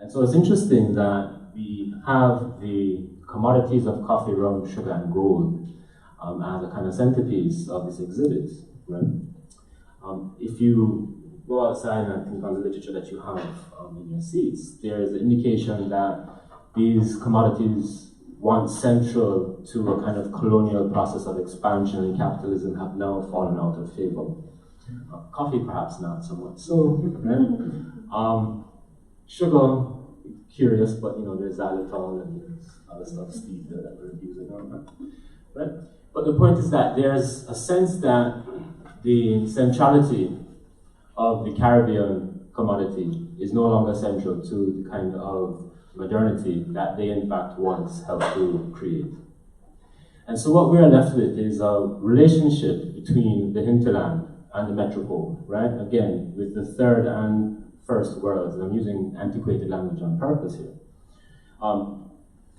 And so it's interesting that we have the commodities of coffee, rum, sugar, and gold as a kind of centerpiece of this exhibit, right? If you go outside and think on the literature that you have in your seats, there is an indication that these commodities, once central to a kind of colonial process of expansion in capitalism, have now fallen out of favor. Coffee, perhaps not so much so, right? Sugar, curious, but there's xylitol and there's other stuff, stevia that we're using on that, right? But the point is that there's a sense that the centrality of the Caribbean commodity is no longer central to the kind of modernity that they in fact once helped to create. And so what we're left with is a relationship between the hinterland and the metropole, right? Again, with the third and first worlds, and I'm using antiquated language on purpose here.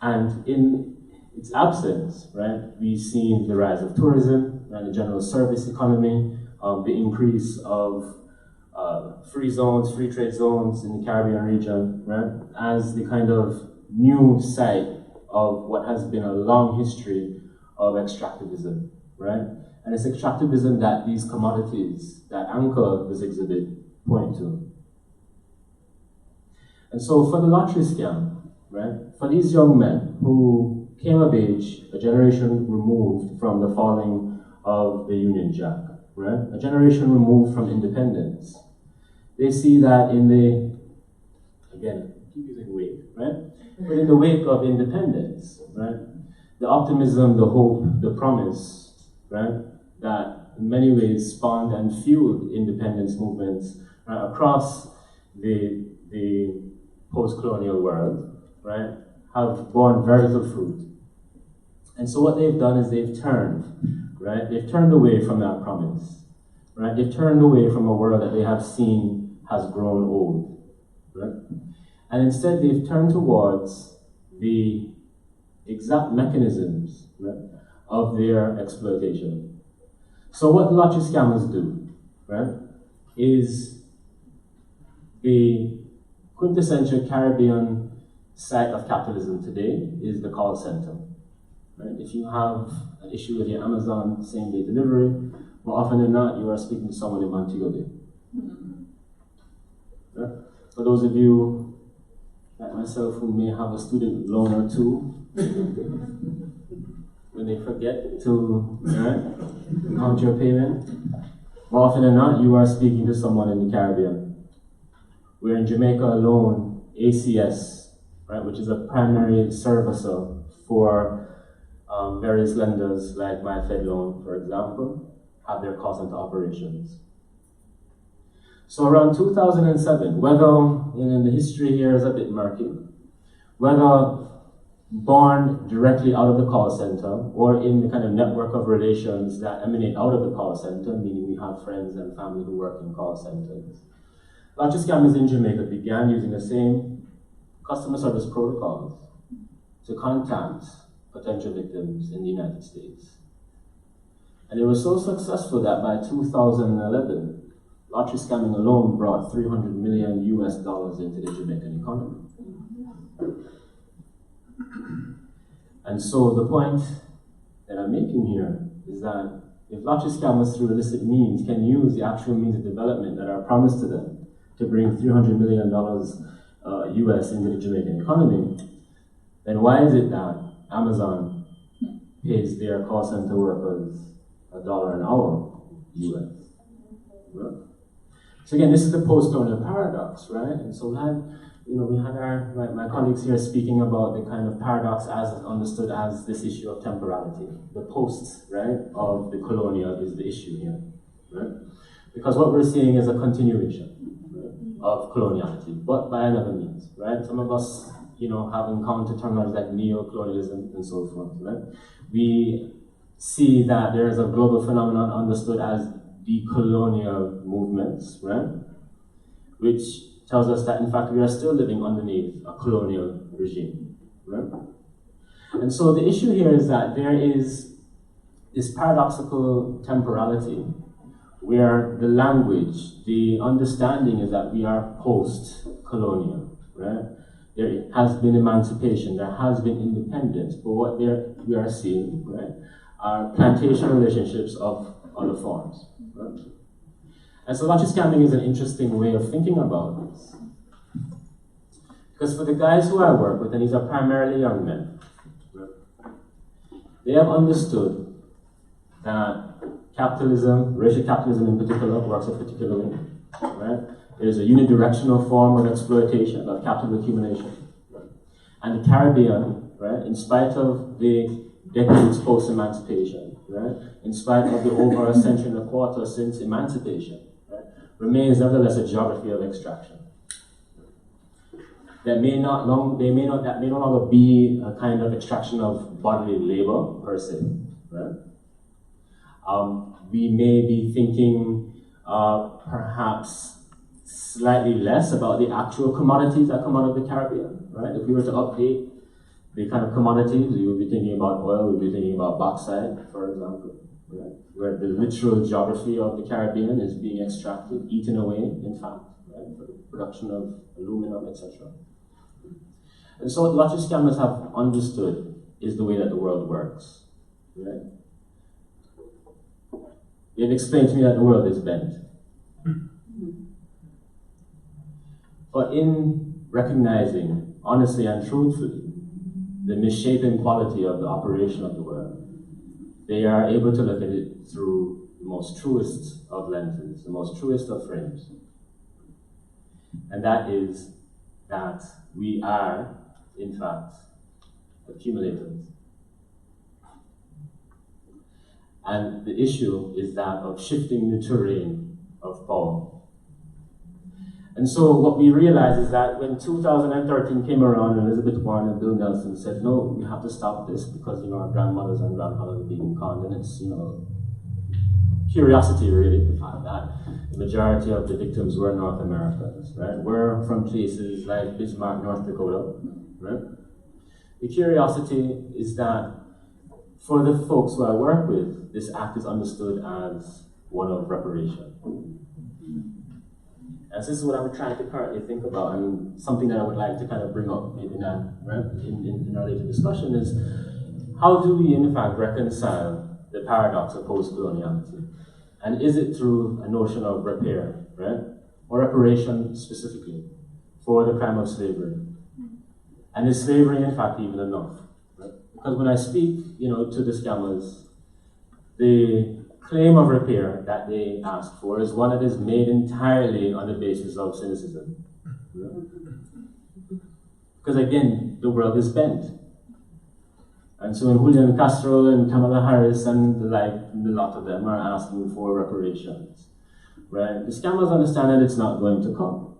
And in its absence, right, we've seen the rise of tourism and the general service economy, the increase of free zones, free trade zones in the Caribbean region, right, as the kind of new site of what has been a long history of extractivism, right? And it's extractivism that these commodities that anchor this exhibit point to. And so for the lottery scam, right, for these young men who came of age a generation removed from the falling of the Union Jack, right, a generation removed from independence, they see that in the, again, I keep using wake, right, but in the wake of independence, right, the optimism, the hope, the promise, right, that in many ways spawned and fueled independence movements across the post-colonial world, right, have borne very little fruit. And so what they've done is they've turned, right, they've turned away from that promise, right, they've turned away from a world that they have seen has grown old, right, and instead they've turned towards the exact mechanisms, right, of their exploitation. So what the lottery scammers do, right, is the quintessential Caribbean side of capitalism today is the call center. Right? If you have an issue with your Amazon same-day delivery, more often than not, you are speaking to someone in Montego Bay. Right? For those of you like myself who may have a student loan or two, when they forget to count your payment, more often than not, you are speaking to someone in the Caribbean. We're in Jamaica alone, ACS, right, which is a primary servicer for various lenders like My Fed Loan, for example, have their call center operations. So around 2007, whether, and the history here is a bit murky, whether born directly out of the call center or in the kind of network of relations that emanate out of the call center, meaning we have friends and family who work in call centers. Lottery scammers in Jamaica began using the same customer service protocols to contact potential victims in the United States. And it was so successful that by 2011, lottery scamming alone brought $300 million US into the Jamaican economy. And so the point that I'm making here is that if lottery scammers through illicit means can use the actual means of development that are promised to them to bring $300 million US into the Jamaican economy, then why is it that Amazon pays their call center workers $1 an hour US? Right? So again, this is the postcolonial paradox, right? And so we had my colleagues here speaking about the kind of paradox as understood as this issue of temporality. The post, right, of the colonial is the issue here, right? Because what we're seeing is a continuation, right, of coloniality, but by another means, right? Some of us, have encountered terminology like neo-colonialism and so forth, right? We see that there is a global phenomenon understood as decolonial movements, right? Which tells us that, in fact, we are still living underneath a colonial regime, right? And so the issue here is that there is this paradoxical temporality where the language, the understanding is that we are post-colonial, right? there has been emancipation, there has been independence, but what we are seeing, right, are plantation relationships of other forms. Right? And so lottery scamming is an interesting way of thinking about this. Because for the guys who I work with, and these are primarily young men, right, they have understood that capitalism, racial capitalism in particular, works a particular way. Right? It is a unidirectional form of exploitation, of capital accumulation. Right? And the Caribbean, right, in spite of the decades post-emancipation, right, in spite of the over a century and a quarter since emancipation, right, remains nevertheless a geography of extraction. That may no longer be a kind of extraction of bodily labor per se. Right? We may be thinking perhaps slightly less about the actual commodities that come out of the Caribbean. Right? If we were to update the kind of commodities, we would be thinking about oil, we would be thinking about bauxite, for example, right? Where the literal geography of the Caribbean is being extracted, eaten away, in fact, right, for the production of aluminum, etc. And so what lottery scammers have understood is the way that the world works. Right? They've explained to me that the world is bent. But in recognizing, honestly and truthfully, the misshapen quality of the operation of the world, they are able to look at it through the most truest of lenses, the most truest of frames. And that is that we are, in fact, accumulators. And the issue is that of shifting the terrain of power. And so what we realized is that when 2013 came around, and Elizabeth Warren and Bill Nelson said, no, we have to stop this because, our grandmothers and grandfathers are being conned, and it's, curiosity really, the fact that the majority of the victims were North Americans, right? We're from places like Bismarck, North Dakota, right? The curiosity is that for the folks who I work with, this act is understood as one of reparation. And so this is what I'm trying to currently think about, and something that I would like to kind of bring up maybe now, right, in our later discussion is, how do we in fact reconcile the paradox of post-coloniality? And is it through a notion of repair, right? Or reparation specifically for the crime of slavery? And is slavery in fact even enough? Right? Because when I speak, to the scammers, the claim of repair that they ask for is one that is made entirely on the basis of cynicism. Right? Because again, the world is bent. And so when Julian Castro and Kamala Harris and the lot of them are asking for reparations, right? The scammers understand that it's not going to come.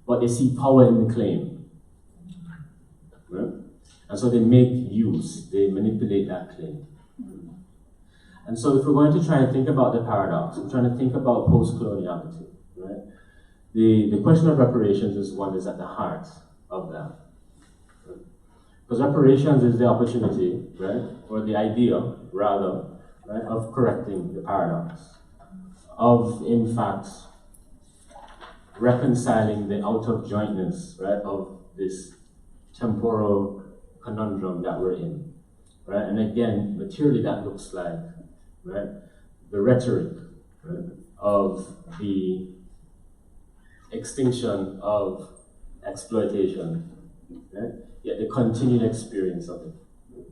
But they see power in the claim. Right? And so they make use, they manipulate that claim. And so if we're going to try and think about the paradox, we're trying to think about post-coloniality, right? The question of reparations is one that's at the heart of that. Because reparations is the opportunity, right, or the idea, rather, right, of correcting the paradox, of, in fact, reconciling the out-of-jointness, right, of this temporal conundrum that we're in, right? And again, materially that looks like, right, the rhetoric, right, of the extinction of exploitation, right? Yet the continued experience of it.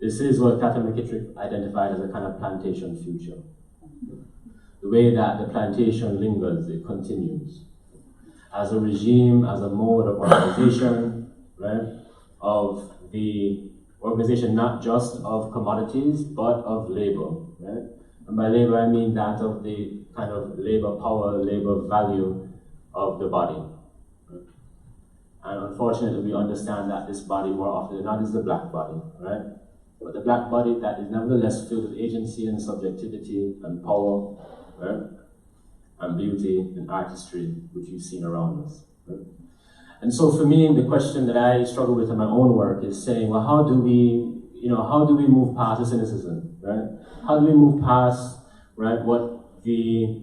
This is what Catherine McKittrick identified as a kind of plantation future. The way that the plantation lingers, it continues. As a regime, as a mode of organization, right? Of the organization not just of commodities, but of labor, right? And by labor, I mean that of the kind of labor power, labor value of the body. And unfortunately, we understand that this body more often than not is the black body, right? But the black body that is nevertheless filled with agency and subjectivity and power, right? And beauty and artistry, which we've seen around us. Right? And so for me, the question that I struggle with in my own work is saying, well, how do we move past the cynicism, right? How do we move past, right, what the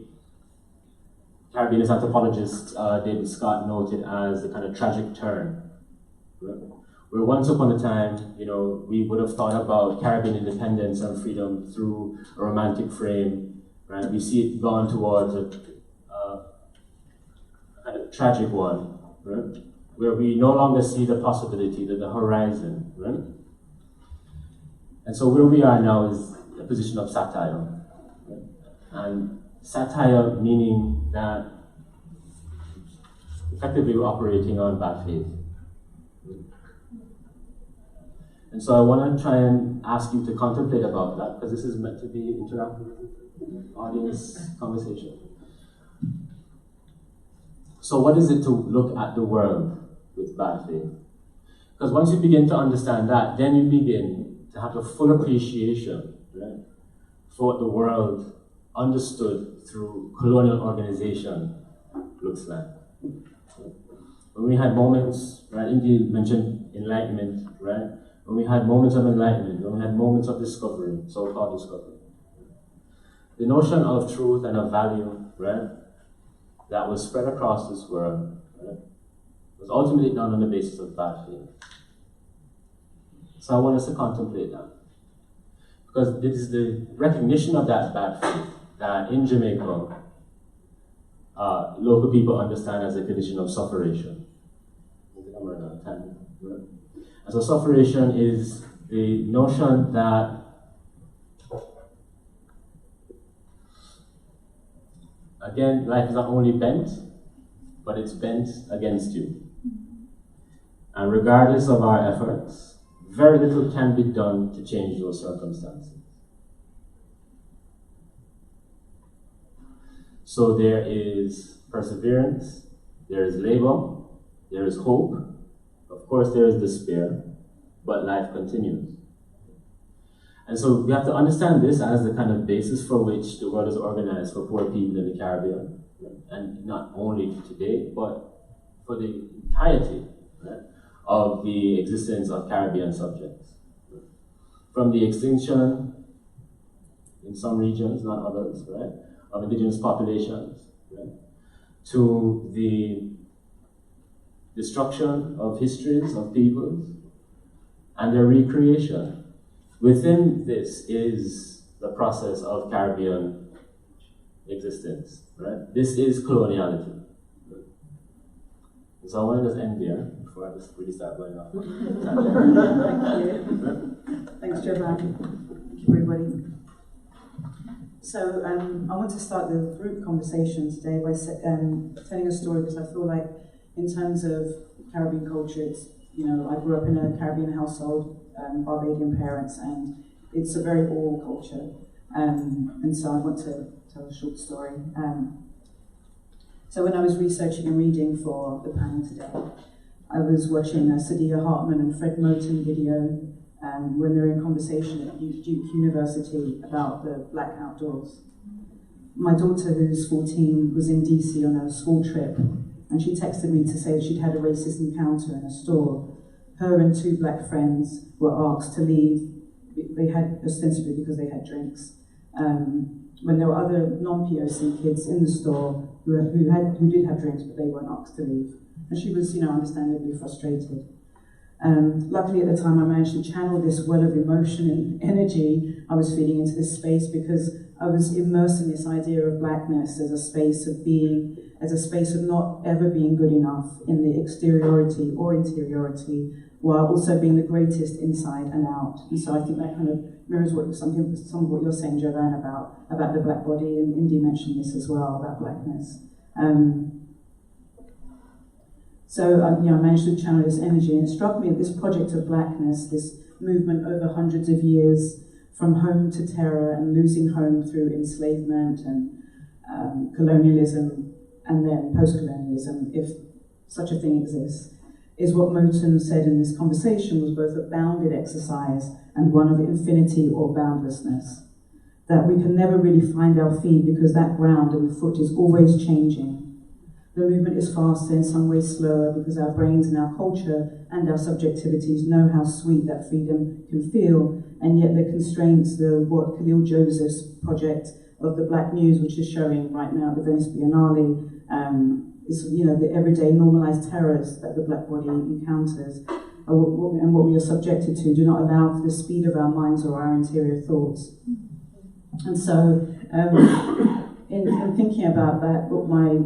Caribbeanist anthropologist David Scott noted as the kind of tragic turn. Right? Where once upon a time, we would have thought about Caribbean independence and freedom through a romantic frame, right? We see it gone towards a kind of tragic one, right? Where we no longer see the possibility, the horizon, right? And so where we are now is a position of satire, right? And satire meaning that effectively we're operating on bad faith. And so I want to try and ask you to contemplate about that, because this is meant to be interactive audience conversation. So what is it to look at the world with bad faith? Because once you begin to understand that, then you begin to have a full appreciation, right, for what the world understood through colonial organization looks like. When we had moments, right, India mentioned enlightenment, right? When we had moments of enlightenment, when we had moments of discovery, so-called discovery. The notion of truth and of value, right, that was spread across this world, right, was ultimately done on the basis of bad faith. So I want us to contemplate that. Because it is the recognition of that bad faith that in Jamaica, local people understand as a condition of sufferation. And so sufferation is the notion that again, life is not only bent, but it's bent against you. And regardless of our efforts, very little can be done to change those circumstances. So there is perseverance, there is labor, there is hope, of course there is despair, but life continues. And so we have to understand this as the kind of basis for which the world is organized for poor people in the Caribbean, and not only today, but for the entirety, right, of the existence of Caribbean subjects. From the extinction, in some regions, not others, right, of indigenous populations, right, to the destruction of histories of peoples and their recreation. Within this is the process of Caribbean existence, right? This is coloniality. Right? So I want to just end there before I just really start going off. Thank you. Thanks, Jovan. Thank you, everybody. So I want to start the group conversation today by telling a story, because I feel like in terms of Caribbean culture, it's, I grew up in a Caribbean household, Barbadian parents, and it's a very oral culture. And so I want to tell a short story. So when I was researching and reading for the panel today, I was watching a Sadiya Hartman and Fred Moten video when they're in conversation at Duke University about the Black outdoors. My daughter, who's 14, was in DC on a school trip, and she texted me to say that she'd had a racist encounter in a store. Her and two black friends were asked to leave. They had, ostensibly because they had drinks. When there were other non-POC kids in the store who did have drinks, but they weren't asked to leave. And she was, understandably frustrated. Luckily at the time I managed to channel this well of emotion and energy I was feeding into this space, because I was immersed in this idea of blackness as a space of being, as a space of not ever being good enough in the exteriority or interiority, while also being the greatest inside and out. And so I think that kind of mirrors some of what you're saying, Jovan, about the black body, and Indy mentioned this as well, about blackness. So I managed to channel this energy, and it struck me that this project of blackness, this movement over hundreds of years, from home to terror and losing home through enslavement and colonialism, and then post-colonialism, if such a thing exists, is what Moten said in this conversation was both a bounded exercise and one of infinity or boundlessness. That we can never really find our feet because that ground and the foot is always changing. The movement is faster, in some ways slower, because our brains and our culture and our subjectivities know how sweet that freedom can feel, and yet the constraints, what Khalil Joseph's project of the Black News, which is showing right now at the Venice Biennale, is, you know, the everyday normalized terrors that the Black body encounters and what we are subjected to do not allow for the speed of our minds or our interior thoughts. And so, in thinking about that, what my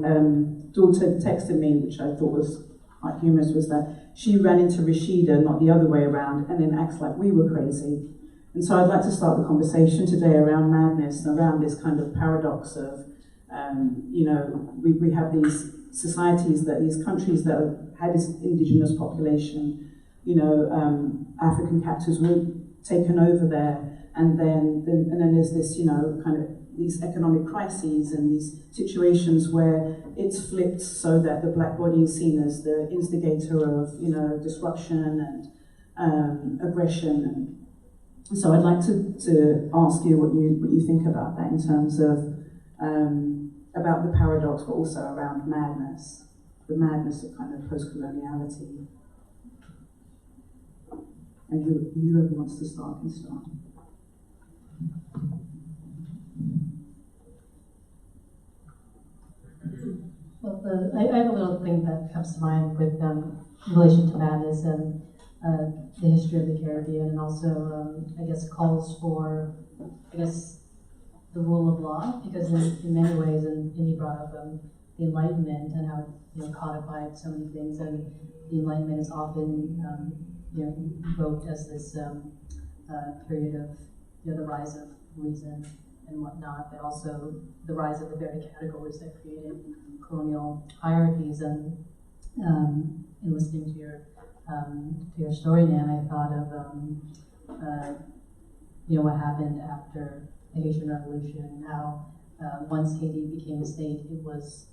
daughter texted me, which I thought was quite humorous, was that she ran into Rashida, not the other way around, and then acts like we were crazy. And so I'd like to start the conversation today around madness, around this kind of paradox of, you know, we have these societies, these countries that have had this indigenous population, you know, African captors were taken over there, and then there's this, you know, kind of these economic crises and these situations where it's flipped so that the Black body is seen as the instigator of, you know, disruption and aggression. And so I'd like to ask you what you think about that in terms of about the paradox, but also around madness, the madness of kind of post-coloniality. And whoever wants to start can start. Well, I have a little thing that comes to mind with in relation to madness and the history of the Caribbean, and also, I guess, calls for, I guess, the rule of law, because in many ways, and you brought up the Enlightenment and how it, you know, codified so many things, and the Enlightenment is often you know, evoked as this period of, you know, the rise of reason and whatnot, but also the rise of the very categories that created colonial hierarchies. And in listening to your story, Nan, I thought of you know, what happened after the Haitian Revolution, how once Haiti became a state, it was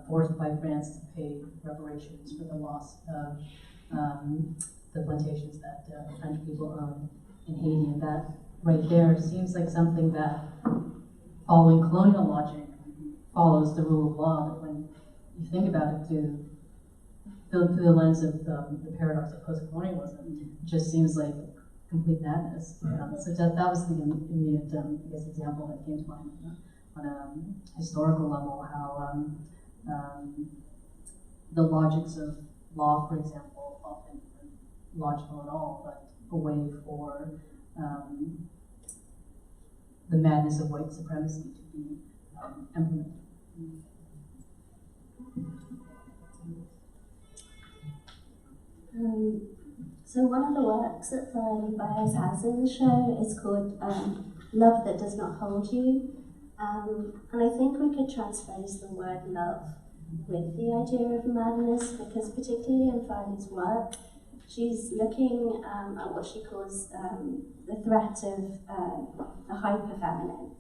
forced by France to pay reparations for the loss of the plantations that French people owned in Haiti. And that right there seems like something that, following colonial logic, follows the rule of law. But when you think about it through the lens of the paradox of post-colonialism, it just seems like complete madness. So that was the immediate, I guess, example that came to mind on a historical level, how the logics of law, for example, often aren't logical at all, but a way for the madness of white supremacy to be implemented. So one of the works that Brian Baez has in the show is called Love That Does Not Hold You. And I think we could transpose the word love with the idea of madness, because particularly in Frida's work, she's looking at what she calls the threat of the hyper-feminine.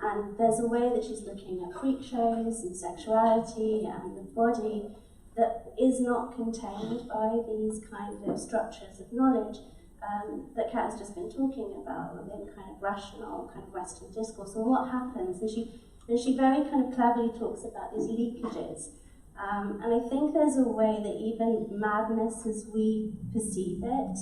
And there's a way that she's looking at freak shows and sexuality and the body that is not contained by these kind of structures of knowledge that Kat has just been talking about within kind of rational, kind of Western discourse. And what happens, and she very kind of cleverly talks about these leakages. And I think there's a way that even madness as we perceive it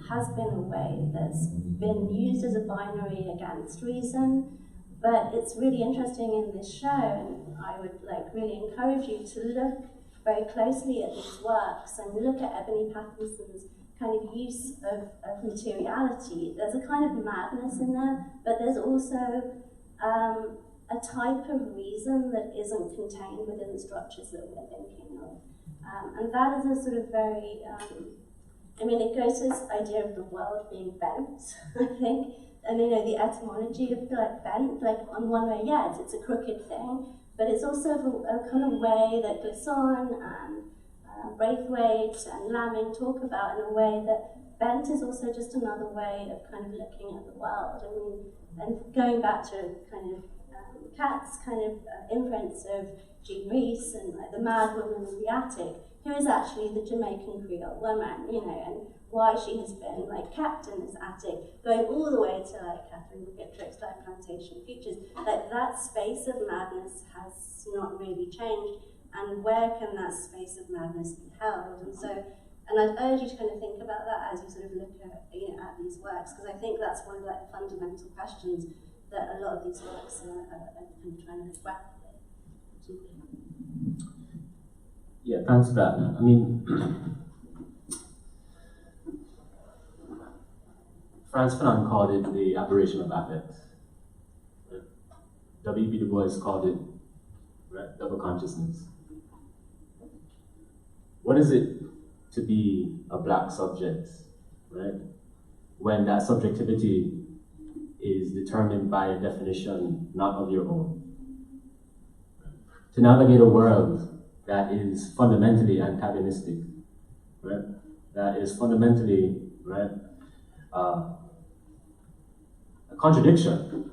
has been a way that's been used as a binary against reason. But it's really interesting in this show, and I would really encourage you to look very closely at these works and look at Ebony Patterson's kind of use of materiality. There's a kind of madness in there, but there's also a type of reason that isn't contained within the structures that we're thinking of. And that is a sort of very, it goes to this idea of the world being bent, I think. And the etymology of bent, on one way, yes, it's a crooked thing, but it's also a kind of way that Glisson and Braithwaite and Lamming talk about, in a way that bent is also just another way of kind of looking at the world. And going back to kind of Kat's kind of imprints of Jean Rhys and the mad woman in the attic, who is actually the Jamaican Creole woman, and why she has been kept in this attic, going all the way to Catherine McGittrick's Plantation Futures. That space of madness has not really changed, and where can that space of madness be held? And I'd urge you to kind of think about that as you sort of look at these works, because I think that's one of the fundamental questions that a lot of these works are kind of trying to grapple with. Yeah, thanks for that. I mean, Frantz Fanon called it the aberration of affect. W.B. Du Bois called it, right, double consciousness. What is it to be a black subject, right, when that subjectivity is determined by a definition not of your own? To navigate a world that is fundamentally antagonistic, right, that is fundamentally, right, a contradiction,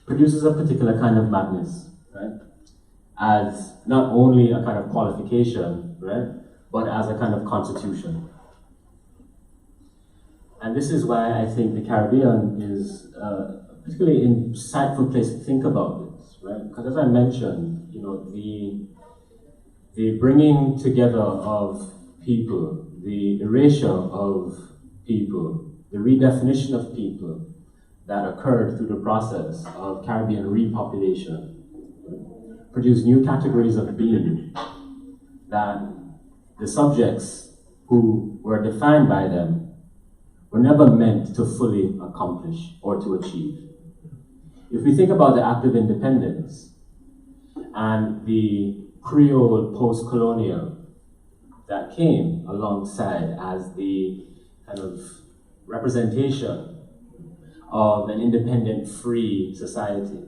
produces a particular kind of madness, right, as not only a kind of qualification, right, but as a kind of constitution. And this is why I think the Caribbean is a particularly insightful place to think about this, right? Because as I mentioned, you know, the bringing together of people, the erasure of people, the redefinition of people that occurred through the process of Caribbean repopulation produced new categories of being that the subjects who were defined by them were never meant to fully accomplish or to achieve. If we think about the Act of Independence and the Creole post-colonial that came alongside as the kind of representation of an independent, free society,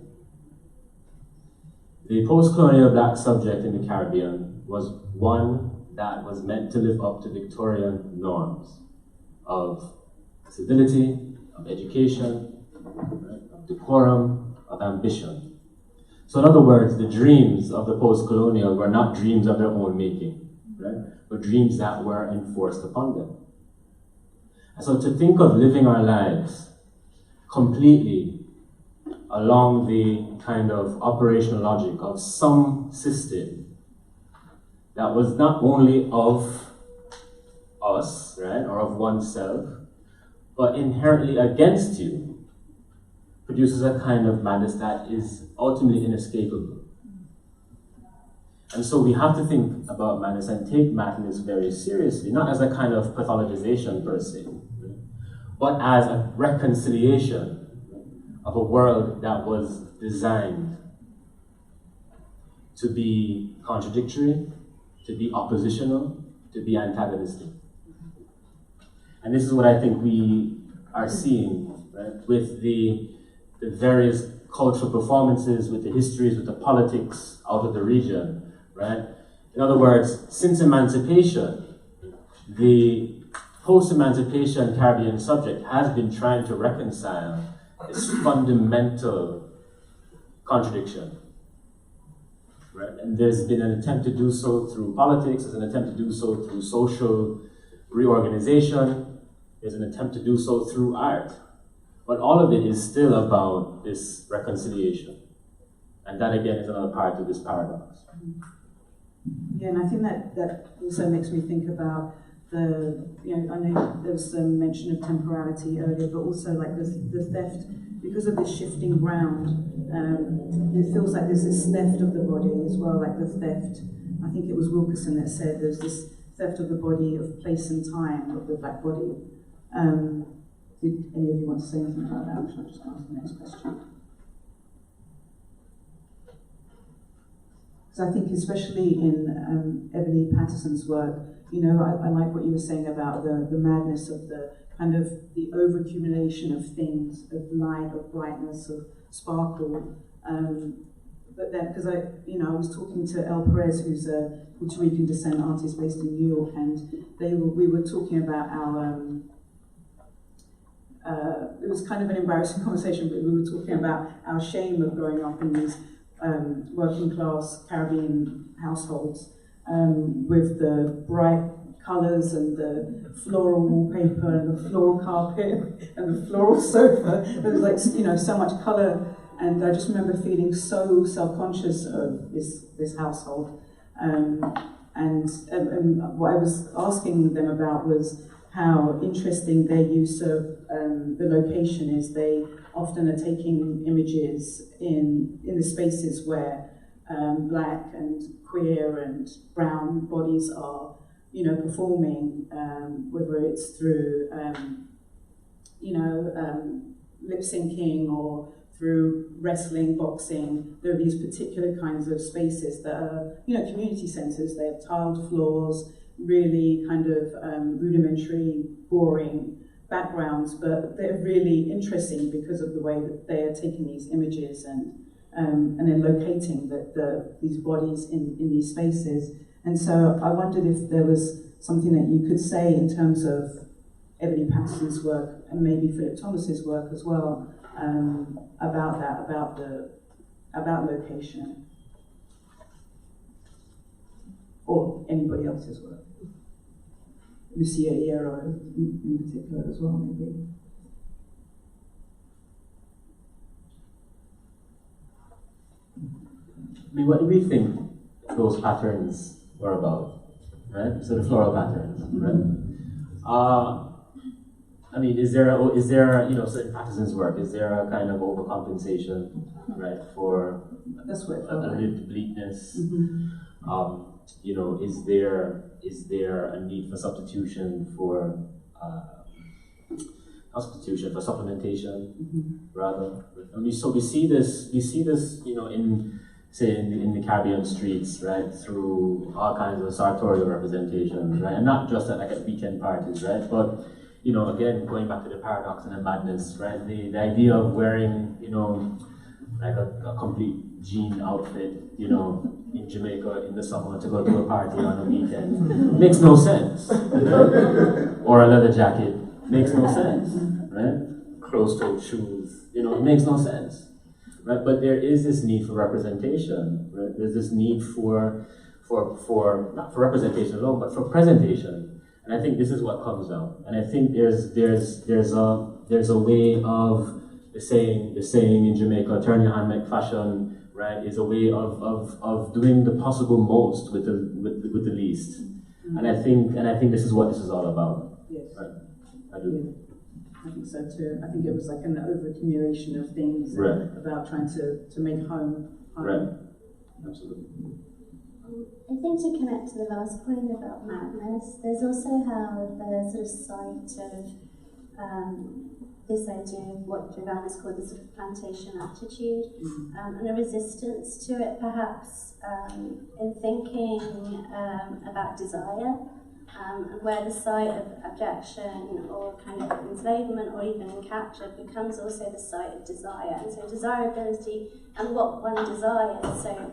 the post-colonial black subject in the Caribbean was one that was meant to live up to Victorian norms of civility, of education, of decorum, of ambition. So in other words, the dreams of the post-colonial were not dreams of their own making, right? But dreams that were enforced upon them. And so to think of living our lives completely along the kind of operational logic of some system that was not only of us, right, or of oneself, but inherently against you, produces a kind of madness that is ultimately inescapable. And so we have to think about madness and take madness very seriously, not as a kind of pathologization per se, but as a reconciliation of a world that was designed to be contradictory, to be oppositional, to be antagonistic. And this is what I think we are seeing, right, with the various cultural performances, with the histories, with the politics out of the region, right? In other words, since emancipation, the post-emancipation Caribbean subject has been trying to reconcile this fundamental contradiction, right? And there's been an attempt to do so through politics, there's an attempt to do so through social reorganization, there's an attempt to do so through art. But all of it is still about this reconciliation. And that again is another part of this paradox. Yeah, and I think that also makes me think about the, you know, I know there was some mention of temporality earlier, but also like the theft, because of this shifting ground, it feels like there's this theft of the body as well, like the theft, I think it was Wilkerson that said there's this theft of the body, of place and time, of the black body. Did any of you want to say anything about that? Or should I just ask the next question? Because I think especially in Ebony Patterson's work, you know, I like what you were saying about the madness of the kind of the overaccumulation of things, of light, of brightness, of sparkle. But then, because I was talking to El Perez, who's a Puerto Rican descent artist based in New York, and we were talking about our. It was kind of an embarrassing conversation, but we were talking about our shame of growing up in these working class Caribbean households with the bright colours and the floral wallpaper and the floral carpet and the floral sofa. There was like, you know, so much colour, and I just remember feeling so self-conscious of this household. And what I was asking them about was how interesting their use of the location is. They often are taking images in the spaces where black and queer and brown bodies are, performing, whether it's through, lip syncing or through wrestling, boxing. There are these particular kinds of spaces that are, community centres. They have tiled floors, really kind of rudimentary, boring backgrounds, but they're really interesting because of the way that they are taking these images and then locating these bodies in these spaces. And so I wondered if there was something that you could say in terms of Ebony Patterson's work and maybe Philip Thomas's work as well, about that, about location, or anybody else's work. Lucia Hierro in particular as well, maybe. I mean, what do we think those patterns were about, right? So the floral patterns, right? I mean, is there, so in Patterson's work, is there a kind of overcompensation, right, for That's what a lived bleakness? Mm-hmm. Is there a need for substitution for not substitution, for supplementation, rather? And so we see this, in the Caribbean streets, right, through all kinds of sartorial representations, right, and not just at weekend parties, right, but again, going back to the paradox and the madness, right, the idea of wearing, like a complete jean outfit, in Jamaica in the summer to go to a party on a weekend makes no sense, right? Or a leather jacket makes no sense, right? Closed-toed shoes, it makes no sense, right? But there is this need for representation, right? There's this need for not for representation alone, but for presentation. And I think this is what comes out. And I think there's a way of the saying in Jamaica, turn your hand make fashion, right, is a way of doing the possible most with the least. And I think this is what this is all about. Yes. Right? I do. Yeah. I think so too. I think it was like an overaccumulation of things, right, about trying to make home. Right. Absolutely. I think to connect to the last point about madness, there's also how the sort of site of this idea of what Jovan has called the sort of plantation attitude, and a resistance to it, perhaps, in thinking about desire, and where the site of abjection or kind of enslavement or even capture becomes also the site of desire, and so desirability and what one desires, so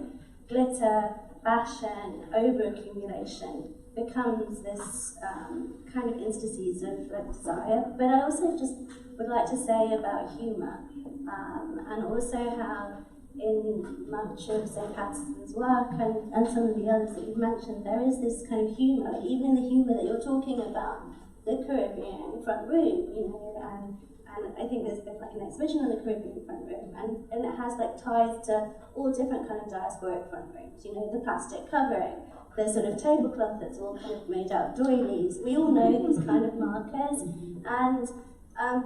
glitter, fashion, overaccumulation becomes this kind of instances of desire. But I also just would like to say about humour, and also how in much of St. Patterson's work and some of the others that you've mentioned, there is this kind of humour, even in the humour that you're talking about, the Caribbean front room, and I think there's been like an exhibition on the Caribbean front room, and it has like ties to all different kind of diasporic front rooms, the plastic covering, the sort of tablecloth that's all kind of made out of doilies. We all know these kind of markers, and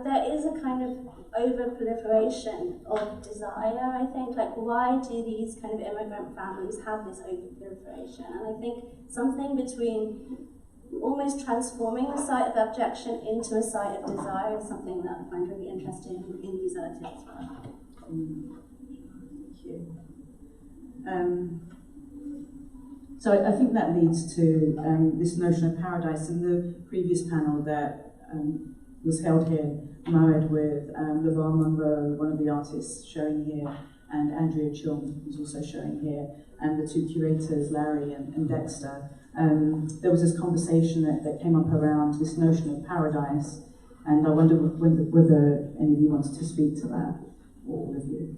there is a kind of over-proliferation of desire, I think. Like, why do these kind of immigrant families have this over-proliferation? And I think something between almost transforming the site of abjection into a site of desire is something that I find really interesting in these artists. Thank you. So I think that leads to this notion of paradise. In the previous panel that was held here, MoAD with LeVar Monroe, one of the artists showing here, and Andrea Chung, who's also showing here, and the two curators, Larry and Dexter. There was this conversation that came up around this notion of paradise, and I wonder whether any of you wanted to speak to that, or all of you.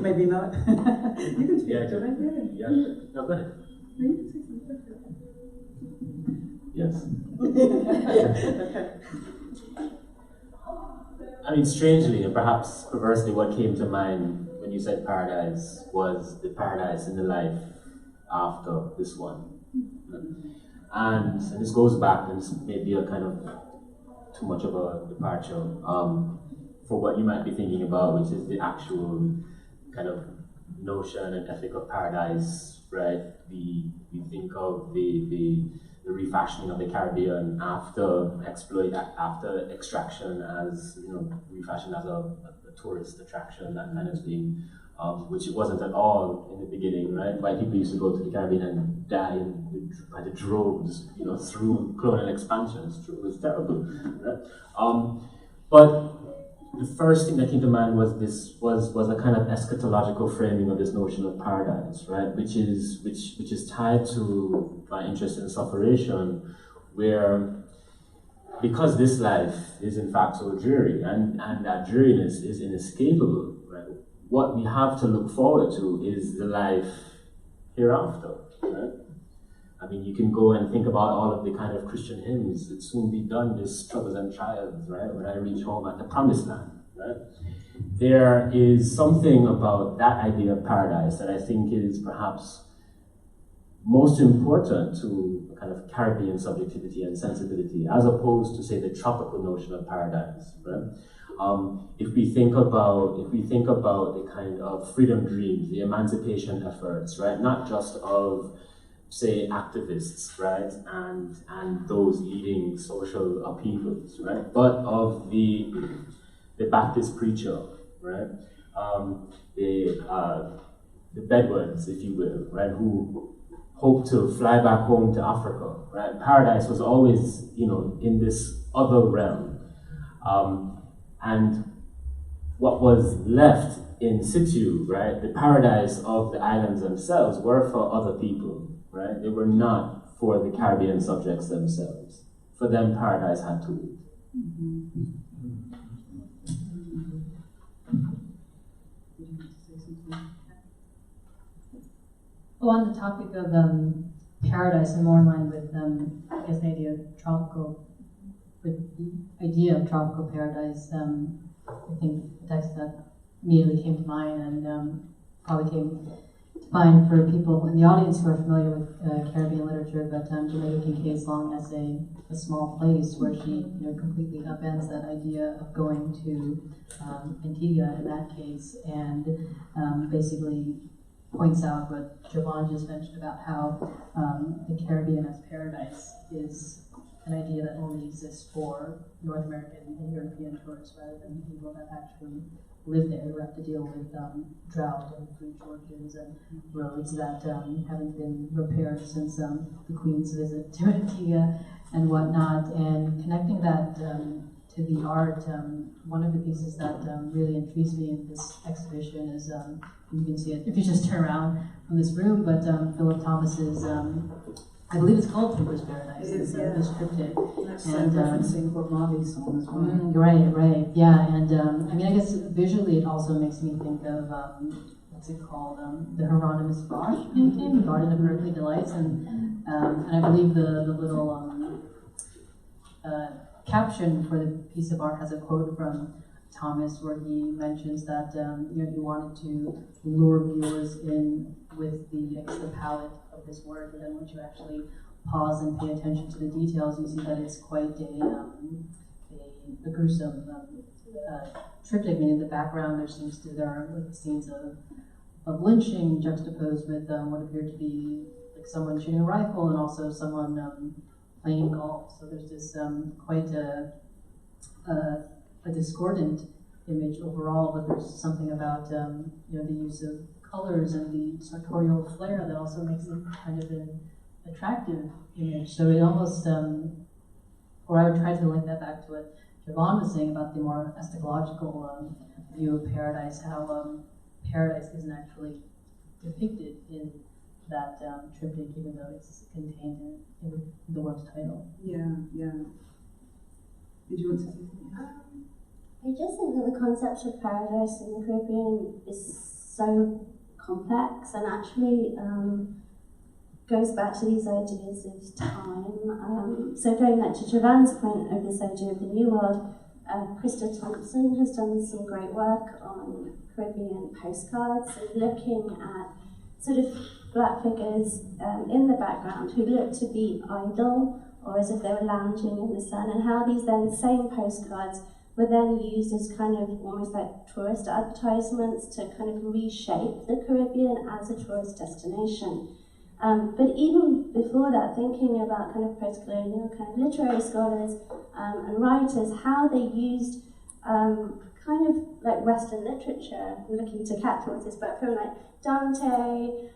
Maybe not. You can speak to it. Yeah. No, go ahead. No, you can say something. Yes. Okay. I mean, strangely and perhaps perversely, what came to mind when you said paradise was the paradise in the life after this one. And this goes back, and this may be a kind of too much of a departure for what you might be thinking about, which is the actual kind of notion and ethic of paradise, right? We think of the refashioning of the Caribbean after extraction as, refashioned as a tourist attraction, that kind of thing, which it wasn't at all in the beginning, right? White people used to go to the Caribbean and die by the droves, through colonial expansion. It was terrible, right? But the first thing that came to mind was a kind of eschatological framing of this notion of paradise, right? Which is tied to my interest in sufferation, where because this life is in fact so dreary, and that dreariness is inescapable, right? What we have to look forward to is the life hereafter, right? I mean, you can go and think about all of the kind of Christian hymns. It soon be done, this struggles and trials, right? When I reach home at the promised land, right? There is something about that idea of paradise that I think is perhaps most important to a kind of Caribbean subjectivity and sensibility, as opposed to, say, the tropical notion of paradise, right? If we think about the kind of freedom dreams, the emancipation efforts, right? Not just of, say, activists, right, and those leading social upheavals, right, but of the Baptist preacher, right, the Bedouins, if you will, right, who hoped to fly back home to Africa, right. Paradise was always, in this other realm, and what was left in situ, right, the paradise of the islands themselves were for other people. Right? They were not for the Caribbean subjects themselves. For them, paradise had to wait. Well, on the topic of paradise, and more in line with, I guess, the idea of tropical paradise, I think the text that immediately came to mind, and probably came fine for people in the audience who are familiar with Caribbean literature, but Jamaica Kincaid's long essay, A Small Place, where she completely upends that idea of going to Antigua in that case, and basically points out what Jovan just mentioned about how the Caribbean as paradise is an idea that only exists for North American and European tourists rather than people that actually live there, who have to deal with drought and food shortages and roads that haven't been repaired since the Queen's visit to Antigua and whatnot. And connecting that to the art, one of the pieces that really intrigues me in this exhibition is, you can see it if you just turn around from this room, but Philip Thomas's, I believe it's called Paper's Paradise. It is, yeah. This triptych. And referencing Bob Marley's song as well. Right, yeah. And I mean, I guess visually it also makes me think of, what's it called? The Hieronymus Bosch painting, Garden of Earthly Delights. And I believe the little caption for the piece of art has a quote from Thomas where he mentions that he wanted to lure viewers in with the palette of his work, but then once you actually pause and pay attention to the details, you see that it's quite a gruesome triptych. I mean, in the background there are like scenes of lynching juxtaposed with what appeared to be like someone shooting a rifle and also someone playing golf. So there's this quite a discordant image overall, but there's something about the use of colors and the sartorial flair that also makes it kind of an attractive image. So it almost, or I would try to link that back to what Jovan was saying about the more eschatological view of paradise, how paradise isn't actually depicted in that triptych, even though it's contained in the work's title. Yeah. Did you want to say something? I just think that the concept of paradise in the Caribbean is so complex and actually goes back to these ideas of time. So going back to Jovan's point of this idea of the New World, Krista Thompson has done some great work on Caribbean postcards and looking at sort of black figures in the background who look to be idle or as if they were lounging in the sun, and how these then same postcards were then used as kind of almost like tourist advertisements to kind of reshape the Caribbean as a tourist destination. But even before that, thinking about kind of post-colonial kind of literary scholars and writers, how they used kind of like Western literature, I'm looking to Kat towards this, but from like Dante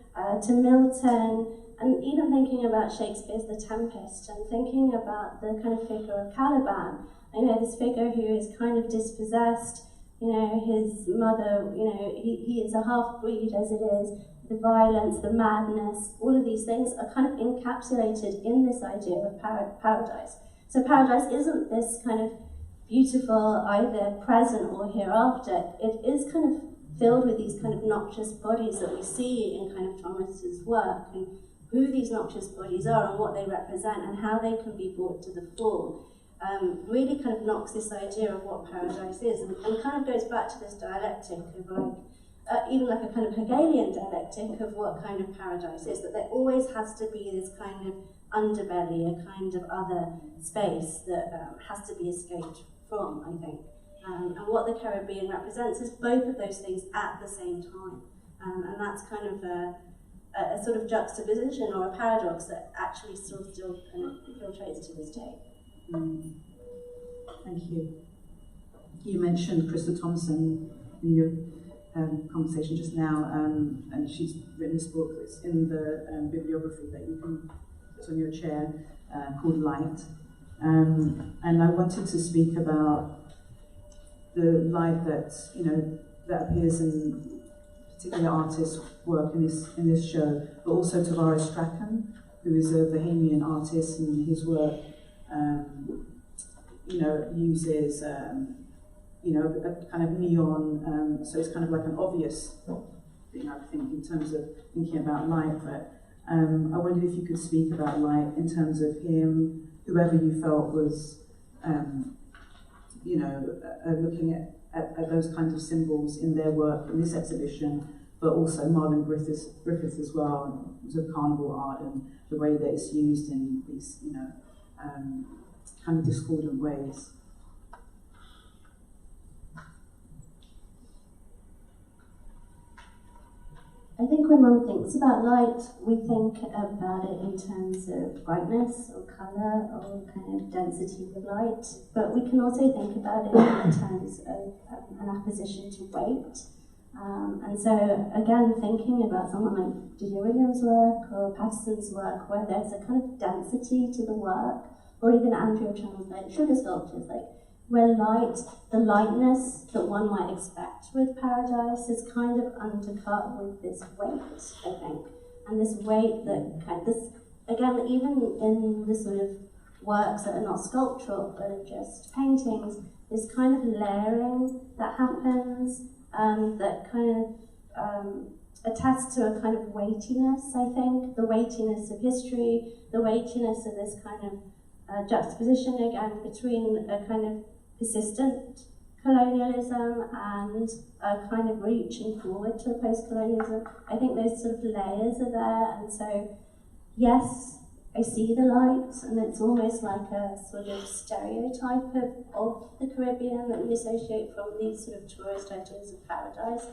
to Milton, and even thinking about Shakespeare's The Tempest, and thinking about the kind of figure of Caliban, you know, this figure who is kind of dispossessed, you know, his mother, you know, he is a half-breed as it is, the violence, the madness, all of these things are kind of encapsulated in this idea of paradise. So paradise isn't this kind of beautiful either present or hereafter. It is kind of filled with these kind of noxious bodies that we see in kind of Thomas's work, and who these noxious bodies are and what they represent and how they can be brought to the fore. Really kind of knocks this idea of what paradise is, and kind of goes back to this dialectic of like, even like a kind of Hegelian dialectic of what kind of paradise is, that there always has to be this kind of underbelly, a kind of other space that has to be escaped from, I think. And what the Caribbean represents is both of those things at the same time. And that's kind of a sort of juxtaposition or a paradox that actually still kind of infiltrates to this day. Thank you. You mentioned Krista Thompson in your conversation just now, and she's written this book that's in the bibliography that you can put on your chair, called Light. And I wanted to speak about the light that, you know, that appears in particular artists' work in this show, but also Tavares Strachan, who is a Bahamian artist, and his work, you know, uses you know, a kind of neon, so it's kind of like an obvious thing, I think, in terms of thinking about light. But I wondered if you could speak about light in terms of him, whoever you felt was, you know, looking at those kinds of symbols in their work in this exhibition, but also Marlon Griffiths as well, and sort of carnival art and the way that it's used in these, you know, kind of discordant ways. I think when one thinks about light, we think about it in terms of brightness or colour or kind of density of light, but we can also think about it in terms of an opposition to weight. And so, again, thinking about someone like D.J. Williams' work or Patterson's work, where there's a kind of density to the work, or even Andrea Channel's like sugar sculptures, like where light, the lightness that one might expect with paradise is kind of undercut with this weight, I think. And this weight that kind of, this, again, even in the sort of works that are not sculptural, but are just paintings, this kind of layering that happens, that kind of attests to a kind of weightiness, I think, the weightiness of history, the weightiness of this kind of juxtaposition, again, between a kind of persistent colonialism and a kind of reaching forward to a post-colonialism. I think those sort of layers are there, and so, yes, I see the light, and it's almost like a sort of stereotype of the Caribbean that we associate from these sort of tourist ideas of paradise,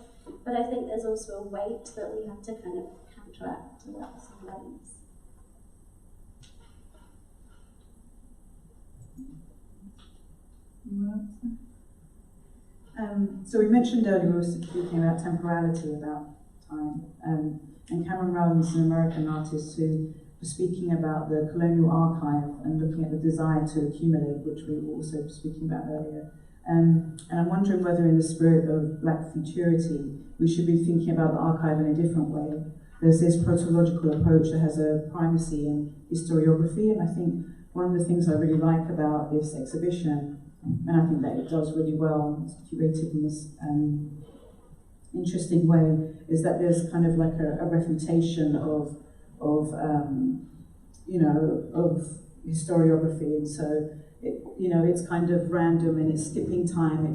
but I think there's also a weight that we have to kind of counteract to that sort of lens. So we mentioned earlier, we were speaking about temporality, about time, and Cameron Rhum is an American artist who was speaking about the colonial archive and looking at the desire to accumulate, which we were also speaking about earlier. And I'm wondering whether in the spirit of Black futurity, we should be thinking about the archive in a different way. There's this protological approach that has a primacy in historiography, and I think one of the things I really like about this exhibition, and I think that it does really well, it's curated in this interesting way, is that there's kind of like a refutation of you know, of historiography, and so you know, it's kind of random and it's skipping time.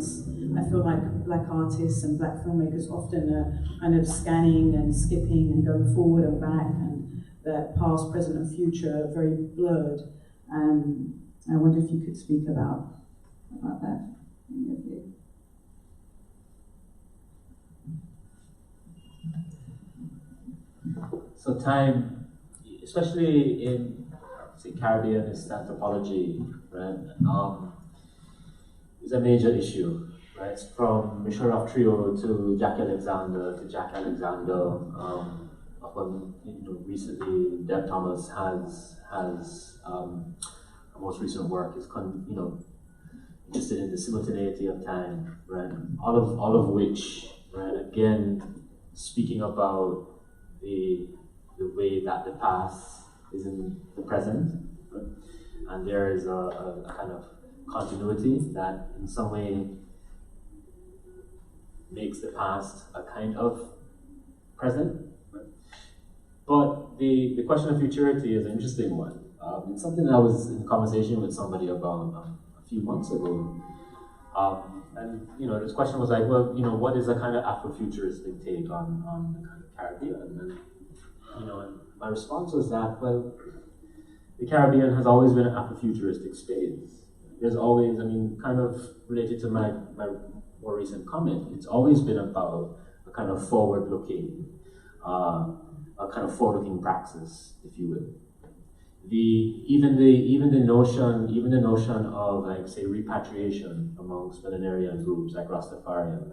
I feel like black artists and black filmmakers often are kind of scanning and skipping and going forward and back, and the past, present, and future are very blurred. I wonder if you could speak about that in your view. So time, especially in, say, Caribbeanist anthropology, right, is a major issue, right? From Misharaf Trio to Jack Alexander up on, recently Deb Thomas has her most recent work is interested in the simultaneity of time, right? All of which, right, again, speaking about the way that the past is in the present, right? And there is a kind of continuity that in some way makes the past a kind of present, right? But the question of futurity is an interesting one. It's something that I was in conversation with somebody about a few months ago. And this question was like, well, what is a kind of Afrofuturistic take on the kind of Caribbean? And my response was that, well, the Caribbean has always been an Afrofuturistic space. There's always, kind of related to my more recent comment, it's always been about a kind of forward-looking, praxis, if you will. Even the notion of, like, say, repatriation amongst millenarian groups like Rastafarians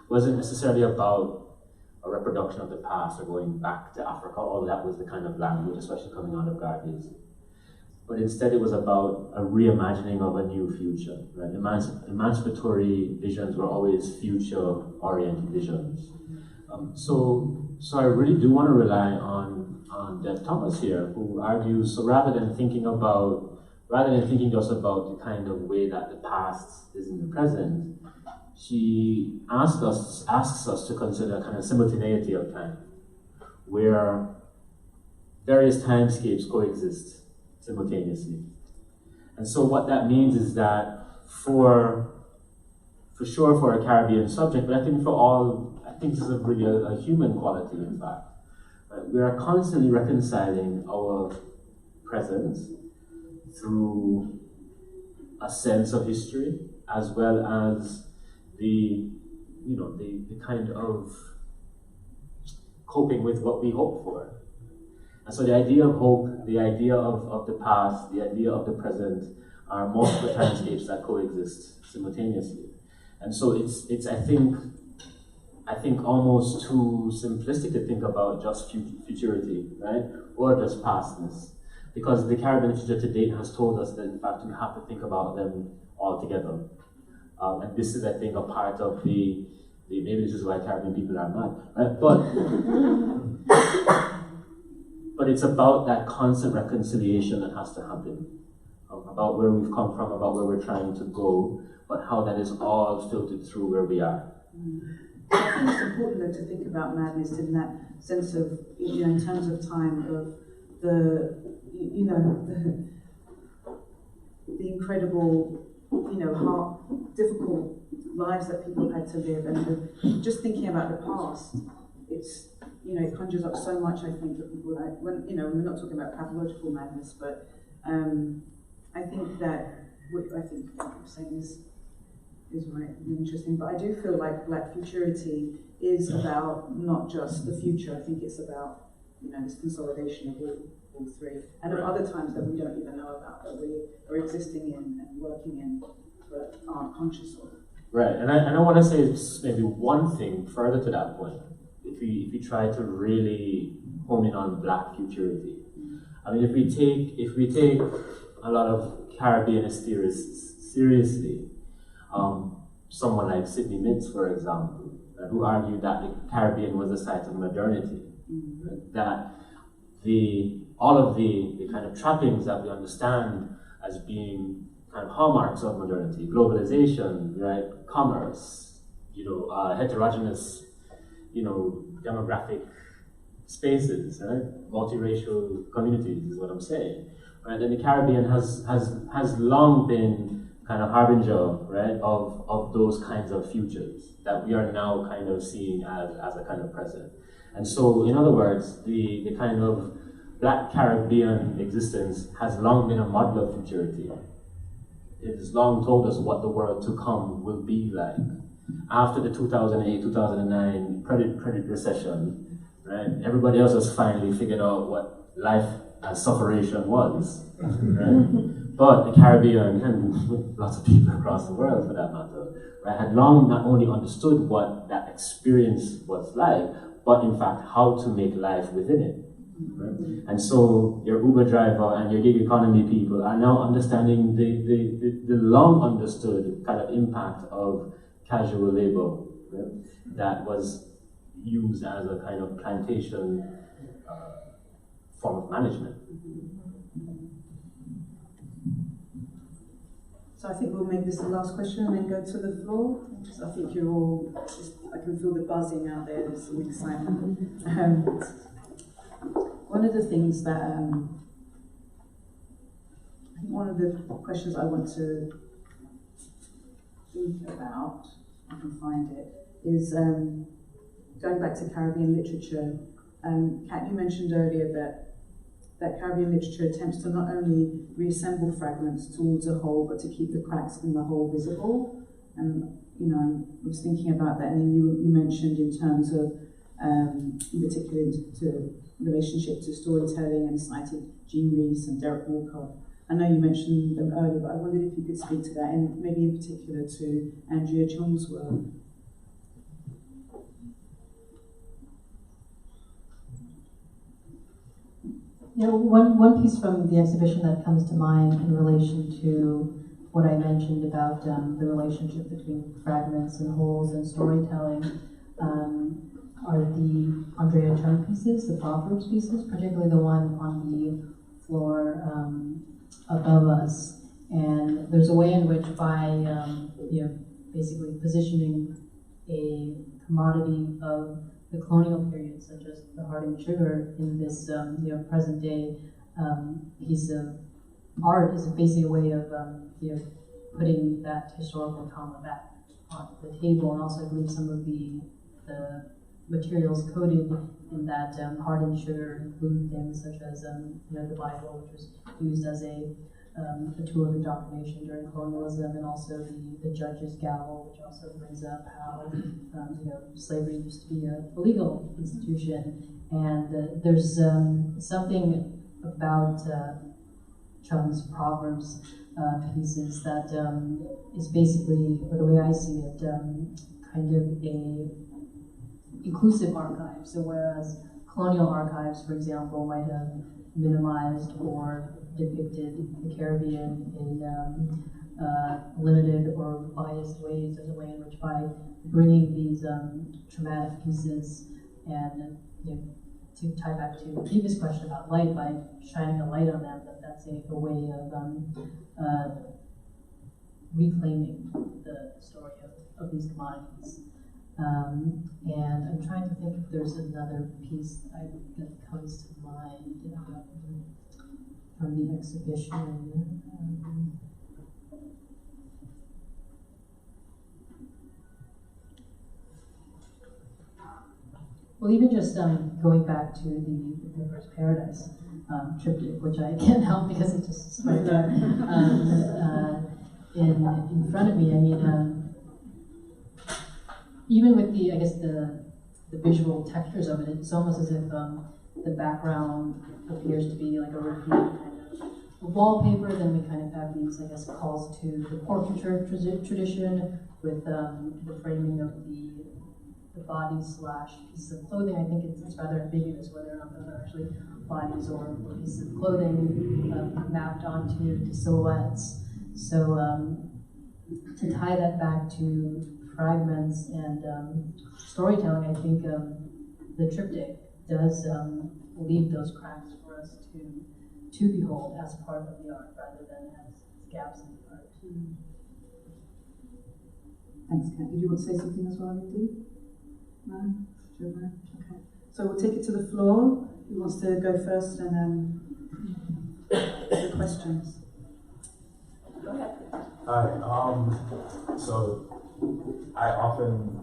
wasn't necessarily about a reproduction of the past or going back to Africa, although that was the kind of language, especially coming out of Garvey's. But instead it was about a reimagining of a new future, right? Emancipatory visions were always future-oriented visions. So I really do want to rely on Deb Thomas here, who argues, so rather than thinking just about the kind of way that the past is in the present, she asks us to consider a kind of simultaneity of time, where various timescapes coexist simultaneously. And so what that means is that for sure for a Caribbean subject, but I think this is really a human quality, in fact. Right? We are constantly reconciling our present through a sense of history, as well as the kind of coping with what we hope for. And so the idea of hope, the idea of the past, the idea of the present are multiple timescapes that coexist simultaneously. And so it's I think almost too simplistic to think about just futurity, right? Or just pastness. Because the Caribbean literature to date has told us that, in fact, we have to think about them all together. And this is, I think, a part of maybe this is why Caribbean people are mad, right? But it's about that constant reconciliation that has to happen, about where we've come from, about where we're trying to go, but how that is all filtered through where we are. I think it's important though to think about madness in that sense of, in terms of time, of the incredible, difficult lives that people have had to live, and just thinking about the past, it's, it conjures up so much, I think, that people like, when we're not talking about pathological madness, but I think that what I'm saying is right and interesting, but I do feel like Black futurity is about not just the future. I think it's about, this consolidation of all three, and of other times that we don't even know about, that we are existing in and working in, but aren't conscious of. Right, and I want to say maybe one thing further to that point. If we try to really hone in on Black futurity, if we take a lot of Caribbeanist theorists seriously, someone like Sidney Mintz, for example, who argued that the Caribbean was a site of modernity, right? That all of the kind of trappings that we understand as being kind of hallmarks of modernity, globalization, right, commerce, heterogeneous, demographic spaces, right? Multiracial communities is what I'm saying, right? And the Caribbean has long been kind of harbinger, right, of those kinds of futures that we are now kind of seeing as a kind of present. And so, in other words, the kind of Black Caribbean existence has long been a model of futurity. It has long told us what the world to come will be like. After the 2008-2009 credit recession, right, everybody else has finally figured out what life as sufferation was, right? But the Caribbean, and lots of people across the world for that matter, right, had long not only understood what that experience was like, but in fact how to make life within it. Right? And so your Uber driver and your gig economy people are now understanding the long understood kind of impact of casual labor, right, that was used as a kind of plantation form of management. So I think we'll make this the last question and then go to the floor. So I think you're all, I can feel the buzzing out there, there's some excitement. One of the things that, I think one of the questions I want to think about, I can find it, is going back to Caribbean literature. Kat, you mentioned earlier that Caribbean literature attempts to not only reassemble fragments towards a whole, but to keep the cracks in the whole visible. And you know, I was thinking about that, and then you mentioned in terms of, in particular, to relationship to storytelling, and cited Jean Rhys and Derek Walcott. I know you mentioned them earlier, but I wondered if you could speak to that, and maybe in particular to Andrea Chong's work. Yeah, one piece from the exhibition that comes to mind in relation to what I mentioned about the relationship between fragments and wholes and storytelling are the Andrea Chung pieces, the Proverbs pieces, particularly the one on the floor above us. And there's a way in which by basically positioning a commodity of the colonial period, such as the hardened sugar, in this present day piece of art, is basically a way of putting that historical trauma back on the table, and also I believe some of the materials coded in that hardened sugar include things such as the Bible, which was used as a tool of indoctrination during colonialism, and also the judge's gavel, which also brings up how slavery used to be a legal institution. And there's something about Chung's Proverbs pieces that is basically, or the way I see it, kind of a inclusive archive. So whereas colonial archives, for example, might have minimized or depicted the Caribbean in limited or biased ways, there's a way in which by bringing these traumatic pieces and to tie back to the previous question about light, by shining a light on them, that's a way of reclaiming the story of these commodities. And I'm trying to think if there's another piece that comes to mind from the exhibition. Well, even just going back to the first Paradise triptych, which I can't help because it's just right there in front of me. I mean, even with the visual textures of it, it's almost as if the background appears to be like a repeat kind of wallpaper. Then we kind of have these, calls to the portraiture tradition with the framing of the body / pieces of clothing. I think it's rather ambiguous whether or not those are actually bodies or pieces of clothing mapped onto silhouettes. So to tie that back to fragments and storytelling, I think the triptych does leave those cracks for us to behold as part of the art rather than as gaps in the art. Thanks, Kat. Did you want to say something as well, Lindy? No? Okay. So we'll take it to the floor. Who wants to go first? And the questions. Go ahead. Hi. So I often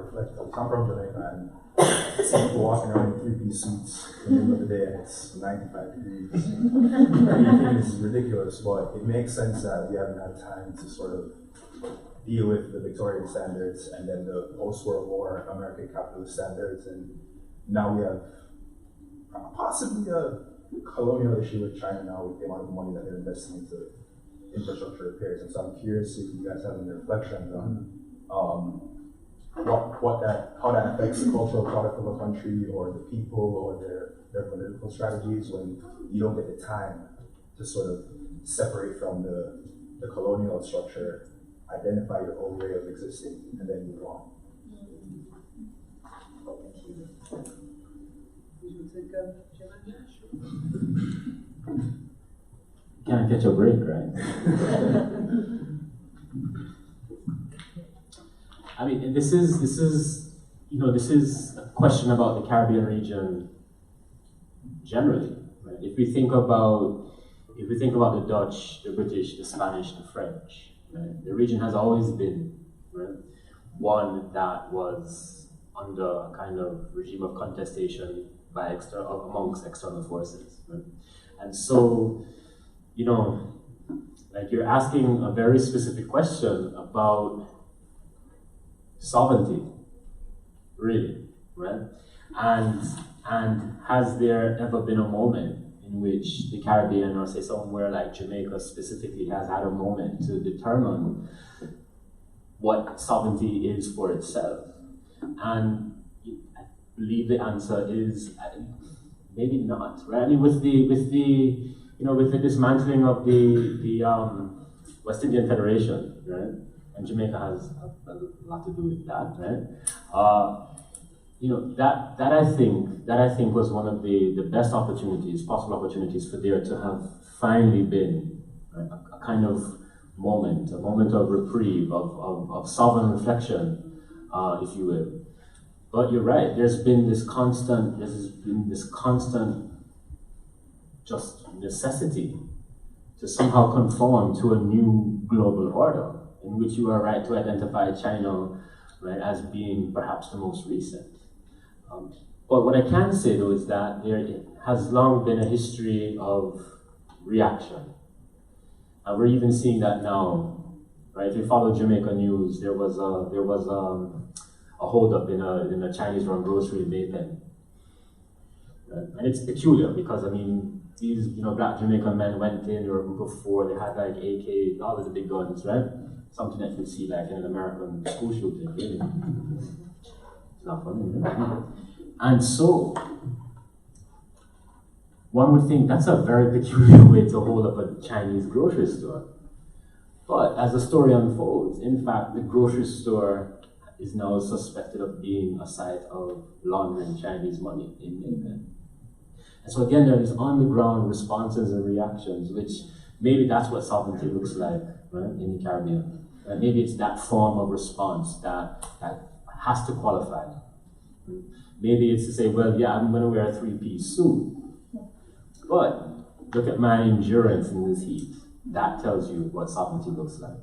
reflect on some from Jamaica and see people walking around in three-piece suits in the middle of the day and it's 95 degrees. I think this is ridiculous, but it makes sense that we haven't had time to sort of deal with the Victorian standards and then the post-World War American capitalist standards, and now we have possibly a colonial issue with China now with the amount of money that they're investing into infrastructure repairs. And so I'm curious if you guys have any reflections on how that affects the cultural product of a country or the people or their political strategies when you don't get the time to sort of separate from the colonial structure, identify your own way of existing, and then move on. Can't catch a break, right? I mean, this is a question about the Caribbean region generally. Right? If we think about the Dutch, the British, the Spanish, the French, right? The region has always been, right, one that was under a kind of regime of contestation by amongst external forces. Right? And so, like you're asking a very specific question about sovereignty, really, right? And has there ever been a moment in which the Caribbean, or say somewhere like Jamaica specifically, has had a moment to determine what sovereignty is for itself? And I believe the answer is maybe not, right? I mean, with the dismantling of the West Indian Federation, right? And Jamaica has a lot to do with that, right? That I think was one of the best possible opportunities for there to have finally been, right, a kind of moment, a moment of reprieve, of sovereign reflection, if you will. But you're right. There's been this constant just necessity to somehow conform to a new global order, in which you are right to identify China, right, as being perhaps the most recent. But what I can say though is that there has long been a history of reaction, and we're even seeing that now, right? If you follow Jamaica news, there was a holdup in a Chinese-run grocery in Maypen, right? And it's peculiar because I mean these black Jamaican men went in, they were a group of 4, they had like AK, all of the big guns, right? Something that you'd see like in an American school shooting, really. It's not funny, right? And so, one would think that's a very peculiar way to hold up a Chinese grocery store. But as the story unfolds, in fact, the grocery store is now suspected of being a site of laundering Chinese money in Maypen. And so again, there is on-the-ground responses and reactions, which maybe that's what sovereignty looks like, right, in the Caribbean. Maybe it's that form of response that has to qualify. Maybe it's to say, well, yeah, I'm going to wear a 3-piece suit, but look at my endurance in this heat. That tells you what sovereignty looks like.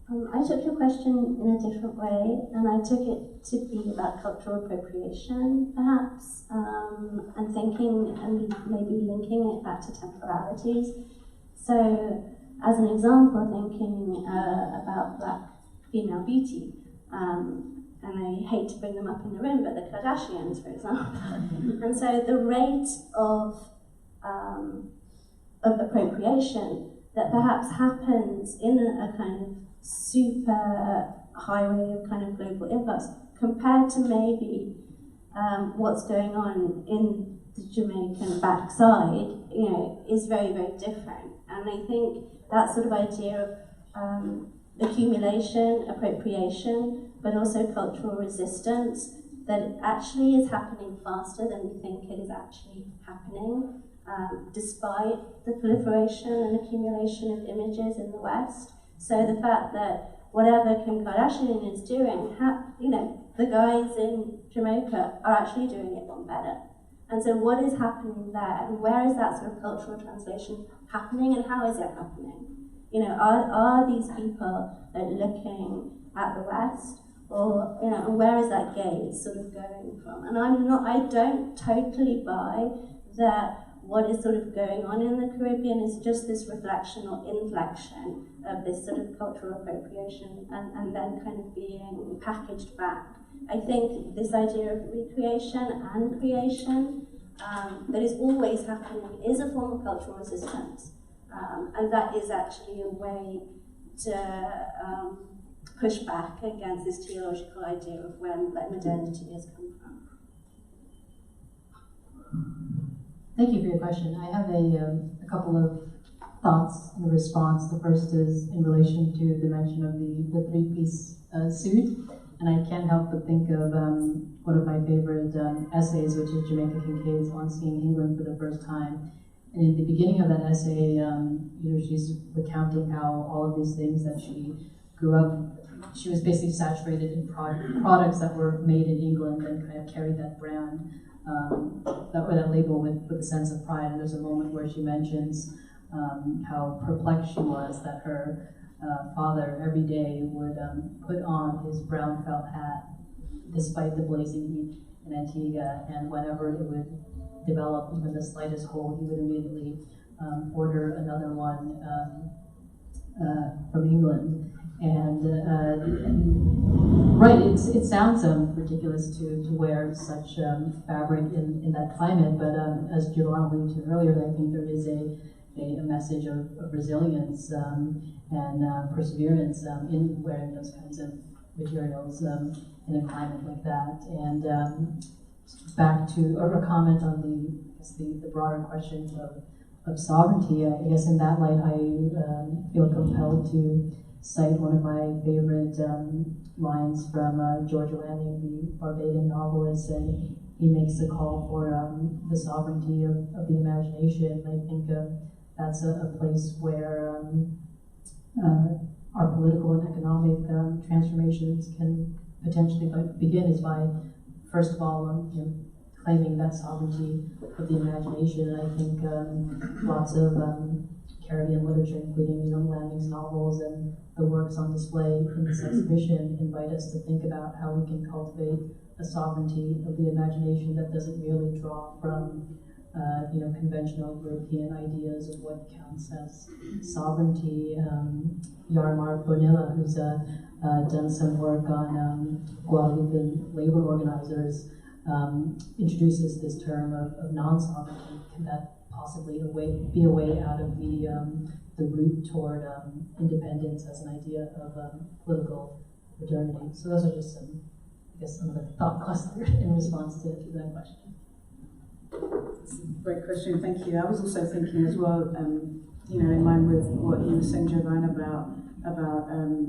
I took your question in a different way, and I took it to be about cultural appropriation, perhaps, and thinking and maybe linking it back to temporalities. So, as an example, thinking about black female beauty, and I hate to bring them up in the room, but the Kardashians, for example. And so the rate of appropriation that perhaps happens in a kind of super highway of kind of global influx compared to maybe what's going on in the Jamaican backside, is very, very different. And I think that sort of idea of accumulation, appropriation, but also cultural resistance, that it actually is happening faster than we think it is actually happening, despite the proliferation and accumulation of images in the West. So the fact that whatever Kim Kardashian is doing, the guys in Jamaica are actually doing it better. And so what is happening there, and where is that sort of cultural translation happening, and how is it happening? You know, are these people looking at the West, or, you know, and where is that gaze sort of going from? And I don't totally buy that what is sort of going on in the Caribbean is just this reflection or inflection of this sort of cultural appropriation and then kind of being packaged back. I think this idea of recreation and creation that is always happening is a form of cultural resistance. And that is actually a way to push back against this teleological idea of where modernity has come from. Thank you for your question. I have a couple of thoughts in response. The first is in relation to the mention of the three-piece suit. And I can't help but think of one of my favorite essays, which is Jamaica Kincaid's On Seeing England for the First Time. And in the beginning of that essay, she's recounting how all of these things that she grew up, she was basically saturated in products that were made in England and kind of carried that brand, that label with a sense of pride. And there's a moment where she mentions how perplexed she was that her father every day would put on his brown felt hat despite the blazing heat in Antigua, and whenever it would develop even the slightest hole, he would immediately order another one from England. And right, it sounds ridiculous to wear such fabric in that climate, but as Jovan alluded to earlier, I think there is a message of resilience and perseverance in wearing those kinds of materials in a climate like that. And back to a comment on the broader question of sovereignty, I guess in that light I feel compelled to cite one of my favorite lines from George Lanning, the Barbadian novelist, and he makes a call for the sovereignty of the imagination. I think that's a place where our political and economic transformations can potentially begin, is by, first of all, claiming that sovereignty of the imagination. And I think lots of Caribbean literature, including Lanning's novels and the works on display in this exhibition, invite us to think about how we can cultivate a sovereignty of the imagination that doesn't merely draw from conventional European ideas of what counts as sovereignty. Yarmar Bonilla, who's done some work on Guadeloupe labor organizers, introduces this term of non-sovereignty. Can that possibly be a way out of the route toward independence as an idea of political modernity? So those are just another thought cluster in response to that question. Great question, thank you. I was also thinking as well, in line with what you were saying, Jovan, about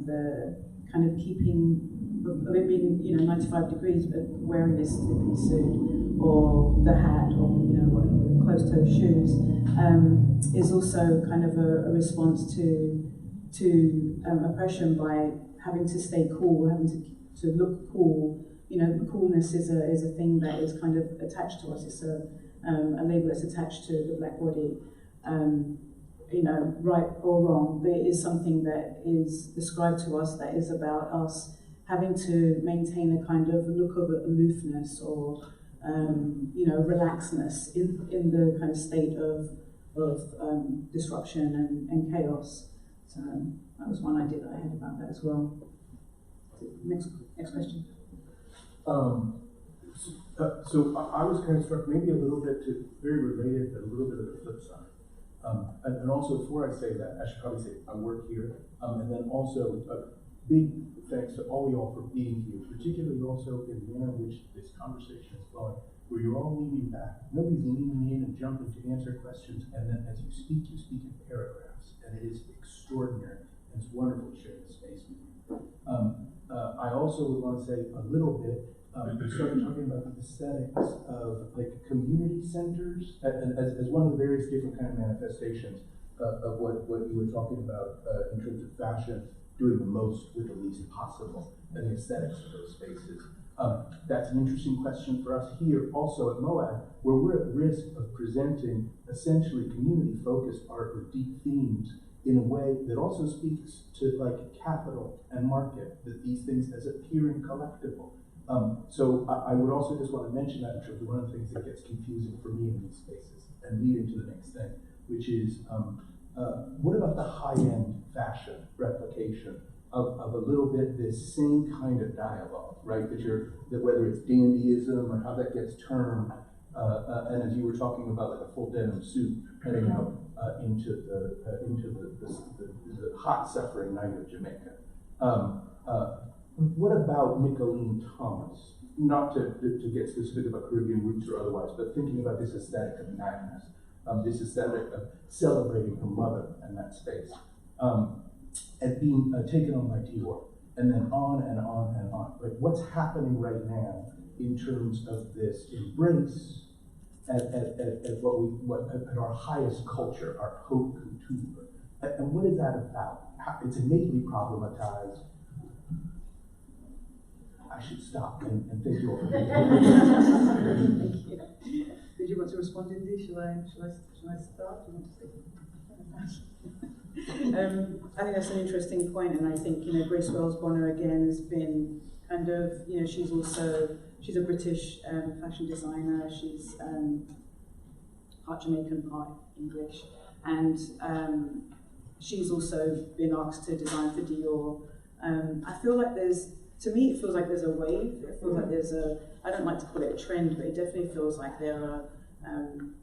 the kind of keeping of it being 95 degrees, but wearing this three-piece suit or the hat or closed-toe shoes is also kind of a response to oppression by having to stay cool, having to look cool. Coolness is a thing that is kind of attached to us. It's a label that's attached to the black body. Right or wrong, but it is something that is ascribed to us, that is about us having to maintain a kind of look of aloofness or relaxedness in the kind of state of disruption and chaos. So that was one idea that I had about that as well. Next question. So I was kind of struck maybe a little bit very related, but a little bit of the flip side. And also, before I say that, I should probably say I work here. And then also, a big thanks to all y'all for being here, particularly also in the manner in which this conversation is flowing, where you're all leaning back. Nobody's leaning in and jumping to answer questions, and then as you speak in paragraphs. And it is extraordinary, and it's wonderful to share this space with you. I also would want to say a little bit, we started talking about the aesthetics of community centers as one of the various different kind of manifestations of what you were talking about in terms of fashion, doing the most with the least possible, and the aesthetics of those spaces. That's an interesting question for us here also at MoAD, where we're at risk of presenting essentially community-focused art with deep themes in a way that also speaks to like capital and market, that these things as appearing collectible. So I would also just want to mention that in terms of one of the things that gets confusing for me in these spaces and leading to the next thing, which is what about the high-end fashion replication of a little bit this same kind of dialogue, right? That whether it's dandyism or how that gets termed, and as you were talking about, like a full denim suit heading out into the hot suffering night of Jamaica. What about Nicolene Thomas? Not to get specific about Caribbean roots or otherwise, but thinking about this aesthetic of madness, this aesthetic of celebrating her mother and that space, and being taken on by Dior, and then on and on and on. Like, what's happening right now in terms of this embrace at our highest culture, our haute couture, and what is that about? It's innately problematized. I should stop and thank you all for being here. Thank you. Did you want to respond, Indy? Shall I start? Do you want to say something? I think that's an interesting point, and I think, you know, Grace Wells Bonner again has been kind of, you know, she's a British fashion designer. She's part Jamaican, part English, and she's also been asked to design for Dior. I feel like to me, it feels like there's a wave. It feels like there's I don't like to call it a trend, but it definitely feels like there are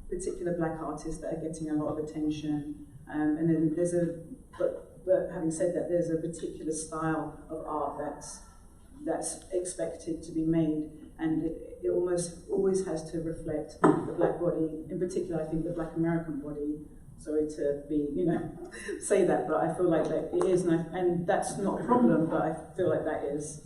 particular black artists that are getting a lot of attention. And then but having said that, there's a particular style of art that's expected to be made, and it almost always has to reflect the black body, in particular, I think the black American body. Sorry to be, you know, say that, but I feel like that it is, and that's not a problem, but I feel like that is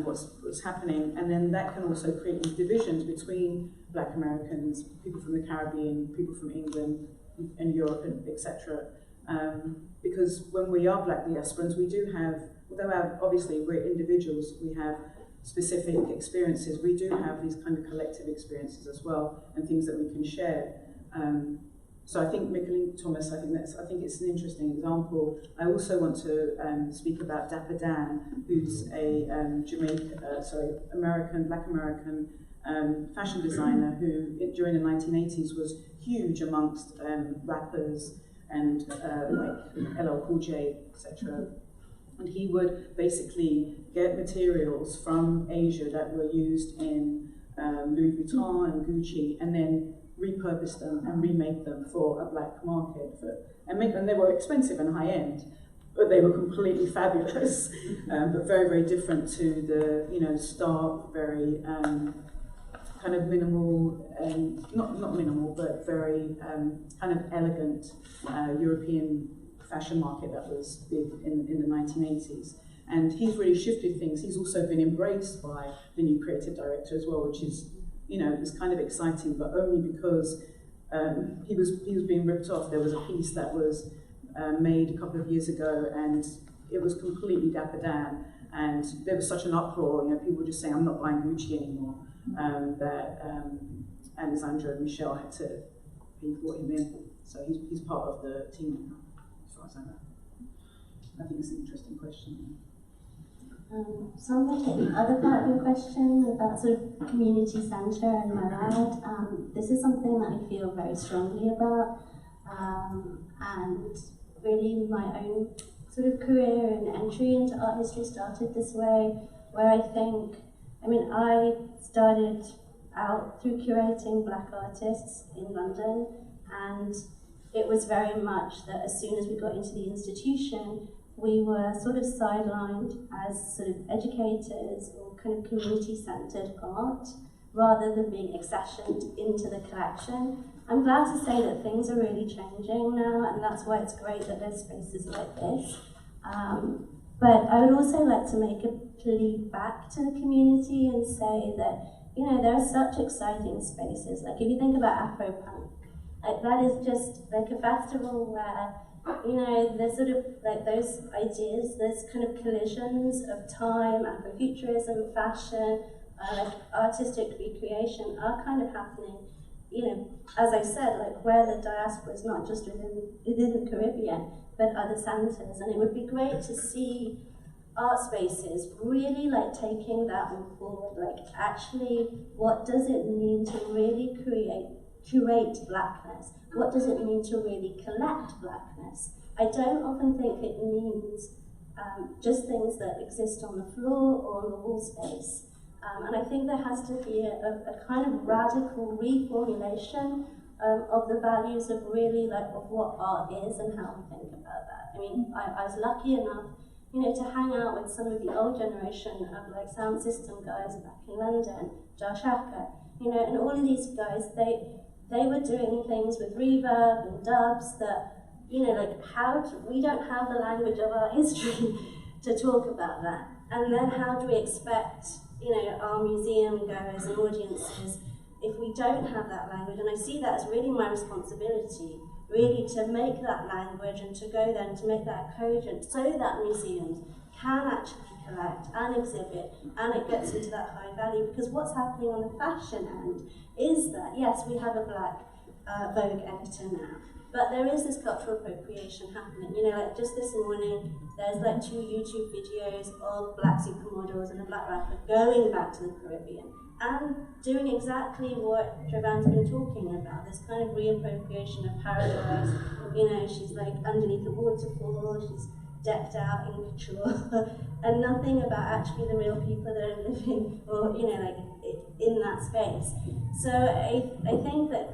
what's happening. And then that can also create these divisions between black Americans, people from the Caribbean, people from England and Europe, and etc. Because when we are black diasporans, we do have, although obviously we're individuals, we have specific experiences, we do have these kind of collective experiences as well, and things that we can share. So I think Nicolene Thomas, I think it's an interesting example. I also want to speak about Dapper Dan, who's a Black American fashion designer who, during the 1980s, was huge amongst rappers and like LL Cool J, etc. And he would basically get materials from Asia that were used in Louis Vuitton and Gucci, and then repurpose them and remake them for a black market. And they were expensive and high end, but they were completely fabulous, but very, very different to the, you know, stark, very kind of minimal, not minimal, but very kind of elegant European fashion market that was big in the 1980s. And he's really shifted things. He's also been embraced by the new creative director as well, which is, you know, it's kind of exciting, but only because he was being ripped off. There was a piece that was made a couple of years ago, and it was completely Dapper Dan, and there was such an uproar. You know, people were just saying, "I'm not buying Gucci anymore." That Alexandra and Michelle had to brought him in, so he's part of the team now, as far as I know. I think it's an interesting question. So I'm going to take the other part of your question about sort of community centre and MoAD. This is something that I feel very strongly about, and really my own sort of career and entry into art history started this way, where I started out through curating black artists in London, and it was very much that as soon as we got into the institution, we were sort of sidelined as sort of educators or kind of community-centred art, rather than being accessioned into the collection. I'm glad to say that things are really changing now, and that's why it's great that there's spaces like this. But I would also like to make a plea back to the community and say that, you know, there are such exciting spaces. Like if you think about Afropunk, like that is just like a festival where, you know, there's sort of like those ideas, there's kind of collisions of time, Afrofuturism, fashion, like artistic recreation are kind of happening, you know, as I said, like where the diaspora is not just within the Caribbean, but other centres. And it would be great to see art spaces really like taking that one forward, like actually what does it mean to really curate Blackness? What does it mean to really collect Blackness? I don't often think it means just things that exist on the floor or on the wall space. And I think there has to be a kind of radical reformulation of the values of really like of what art is and how we think about that. I mean, I was lucky enough, you know, to hang out with some of the old generation of like sound system guys back in London, Josh Acker, you know, and all of these guys, they were doing things with reverb and dubs that, you know, like we don't have the language of our history to talk about that. And then how do we expect, you know, our museum goers and audiences if we don't have that language? And I see that as really my responsibility, really to make that language and to go there and to make that cogent so that museums can actually collect and exhibit and it gets into that high value. Because what's happening on the fashion end is that, yes, we have a black Vogue editor now, but there is this cultural appropriation happening. You know, like just this morning, there's like 2 YouTube videos of black supermodels and a black rapper going back to the Caribbean and doing exactly what Jovan's been talking about, this kind of reappropriation of paradise. You know, she's like underneath the waterfall, she's decked out in couture, and nothing about actually the real people that are living, or, you know, like in that space. So I think that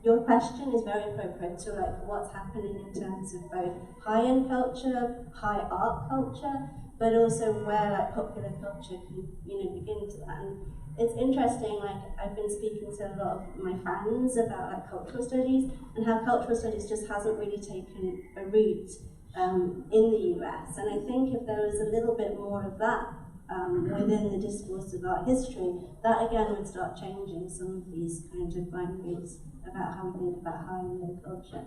your question is very appropriate to like what's happening in terms of both high-end culture, high art culture, but also where like popular culture can, you know, begin to that. And it's interesting, like I've been speaking to a lot of my friends about like cultural studies and how cultural studies just hasn't really taken a root in the US. And I think if there was a little bit more of that within the discourse of art history, that again would start changing some of these kind of boundaries about how we think about high and low culture.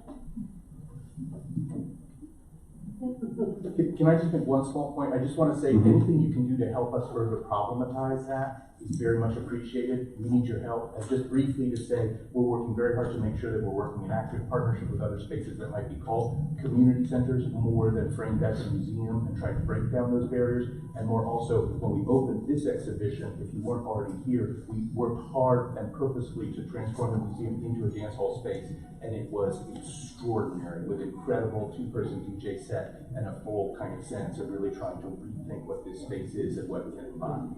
Can I just make one small point? I just want to say anything you can do to help us further problematize that is very much appreciated. We need your help. And just briefly to say, we're working very hard to make sure that we're working in active partnership with other spaces that might be called community centers, more than framed as a museum, and trying to break down those barriers. And more also, when we opened this exhibition, if you weren't already here, we worked hard and purposefully to transform the museum into a dance hall space. And it was extraordinary, with incredible 2-person DJ set and a full kind of sense of really trying to rethink what this space is and what it can embody.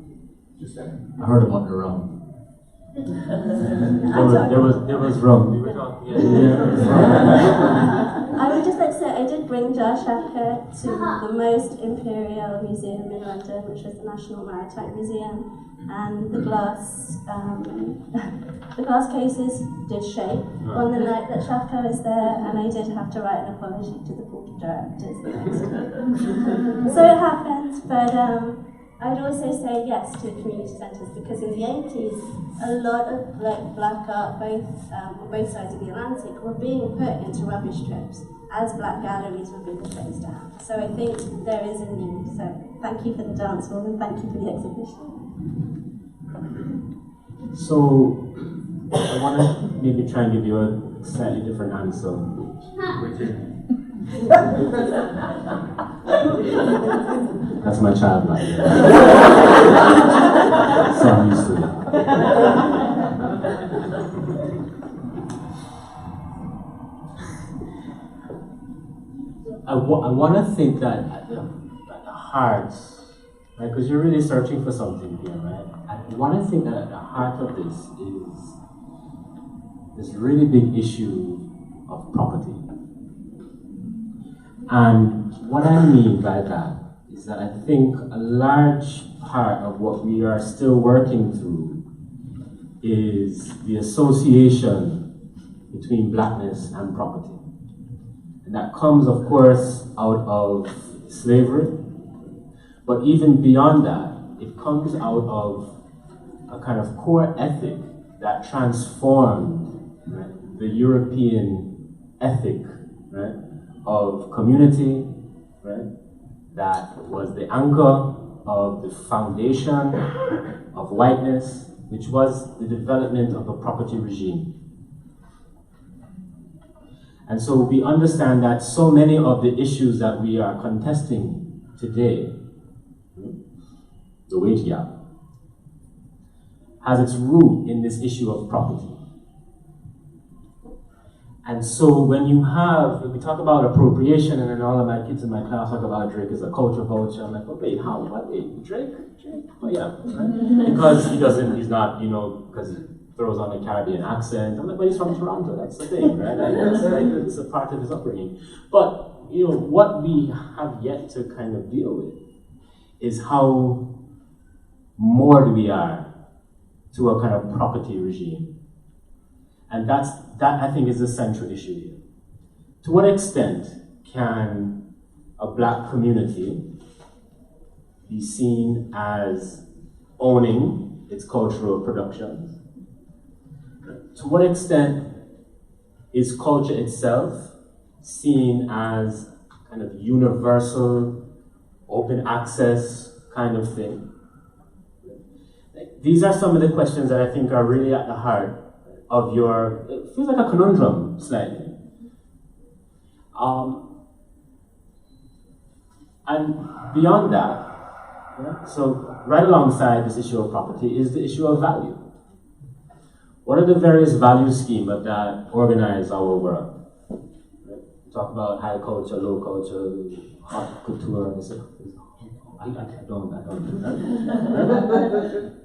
Just saying. I heard about the Rhum. there was Rhum. We were talking. I would just like to say, I did bring Josh Acker to the most imperial museum in London, which was the National Maritime Museum, and the glass cases did shake on the night that Shaka was there, and I did have to write an apology to the board of directors the next day. So it happened, but I'd also say yes to the community centres, because in the 80s, a lot of like black art, on both sides of the Atlantic, were being put into rubbish trips as black galleries were being closed down. So I think there is a need. So thank you for the dance hall and thank you for the exhibition. So I want to maybe try and give you a slightly different answer. That's my child right there. So I'm used to it. I want to think that at the heart, right, because you're really searching for something here, right? I want to think that at the heart of this is this really big issue of property. And what I mean by that is that I think a large part of what we are still working through is the association between blackness and property. And that comes, of course, out of slavery, but even beyond that, it comes out of a kind of core ethic that transformed, right, the European ethic, right, of community, right, that was the anchor of the foundation of whiteness, which was the development of a property regime. And so we understand that so many of the issues that we are contesting today, the wage gap, has its root in this issue of property. And so when we talk about appropriation, and then all of my kids in my class talk about Drake as a culture vulture, I'm like, oh, wait, how? What? Wait, Drake? Oh, yeah, right? Because he's not, because he throws on a Caribbean accent. I'm like, but he's from Toronto, that's the thing, right? It's a part of his upbringing. But, what we have yet to kind of deal with is how moored we are to a kind of property regime. And that I think is the central issue here. To what extent can a black community be seen as owning its cultural productions? To what extent is culture itself seen as kind of universal, open access kind of thing? These are some of the questions that I think are really at the heart of it feels like a conundrum slightly. And beyond that, so right alongside this issue of property is the issue of value. What are the various value schemes that organize our world? We talk about high culture, low culture, haute couture. I don't do that.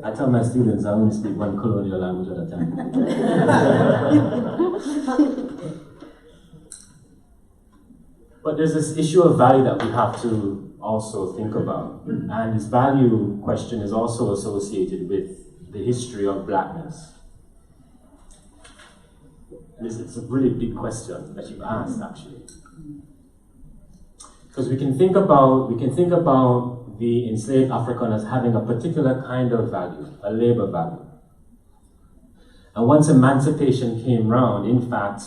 I tell my students I only speak one colonial language at a time. But there's this issue of value that we have to also think about. And this value question is also associated with the history of blackness. And it's a really big question that you've asked, actually. Because we can think about the enslaved African as having a particular kind of value, a labor value. And once emancipation came round, in fact,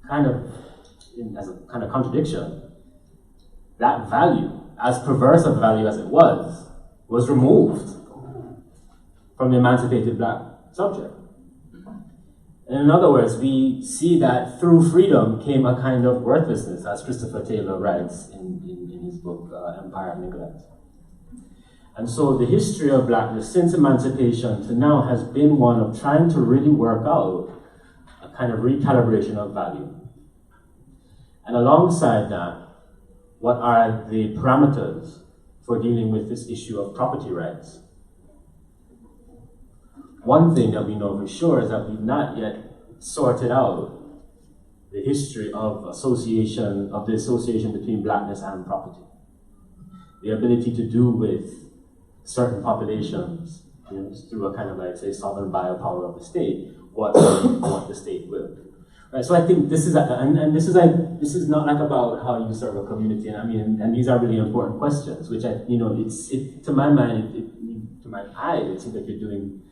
kind of as a kind of contradiction, that value, as perverse a value as it was removed from the emancipated black subject. And in other words, we see that through freedom came a kind of worthlessness, as Christopher Taylor writes in his book, Empire of Neglect. And so the history of blackness since emancipation to now has been one of trying to really work out a kind of recalibration of value. And alongside that, what are the parameters for dealing with this issue of property rights? One thing that we know for sure is that we've not yet sorted out the history of the association between blackness and property. The ability to do with certain populations, through a kind of like, say, sovereign biopower of the state, what the state will. Right, so I think this is not like about how you serve a community, and these are really important questions, which to my mind, to my eye, it seems like you're doing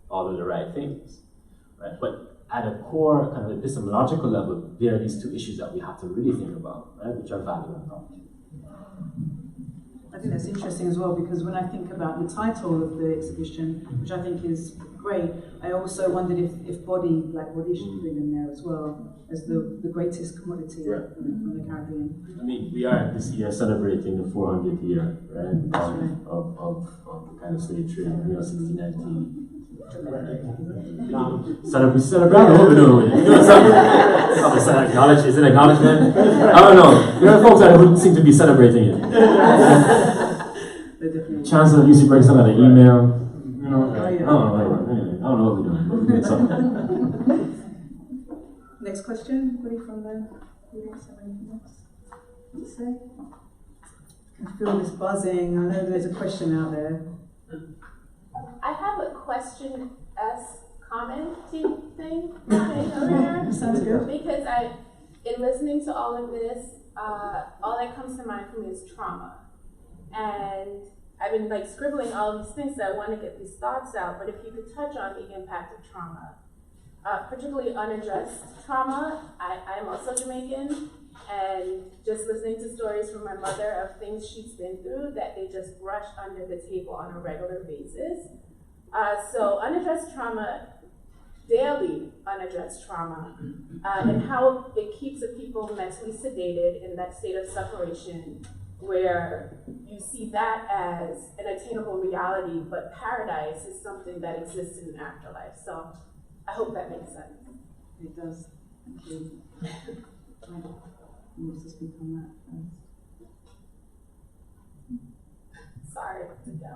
all of the right things, right? But at a core, kind of epistemological level, there are these two issues that we have to really think about, right? Which are value and property. I think that's interesting as well, because when I think about the title of the exhibition, which I think is great, I also wondered if black body should have been in there as well, as the greatest commodity from the Caribbean. We are this year celebrating the 400th year, right? Of the kind of slave trade, 1619. We celebrate. What we doing? Is it acknowledgement? I don't know. There are folks that would seem to be celebrating it. Chancellor UC breaks some of the email. I don't know what we're doing. Something. Next question. Anybody from the audience have anything else to say? I feel this buzzing. I know there's a question out there. I have a question as commenting thing over here. Sounds good. Because in listening to all of this, all that comes to mind for me is trauma. And I've been scribbling all these things that I want to get these thoughts out, but if you could touch on the impact of trauma, particularly unaddressed trauma. I'm also Jamaican, and just listening to stories from my mother of things she's been through that they just brush under the table on a regular basis. So unaddressed trauma, daily unaddressed trauma, and how it keeps the people mentally sedated in that state of separation where you see that as an attainable reality, but paradise is something that exists in an afterlife. So I hope that makes sense. It does. Thank you. Who wants to speak on that first? Sorry, to go.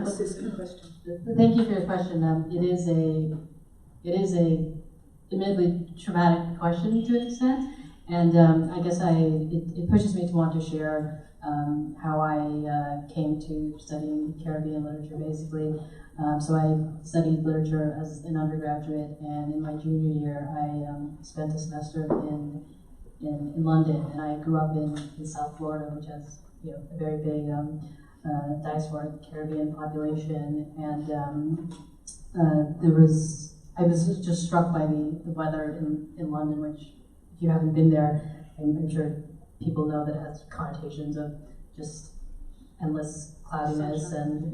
That's just a question. Thank you for your question. It is a admittedly traumatic question to an extent, and I guess it pushes me to want to share how I came to studying Caribbean literature, basically. So I studied literature as an undergraduate, and in my junior year, I spent a semester in London, and I grew up in South Florida, which has a very big diaspora Caribbean population, and I was just struck by the weather in London, which, if you haven't been there, I'm sure people know that it has connotations of just endless cloudiness and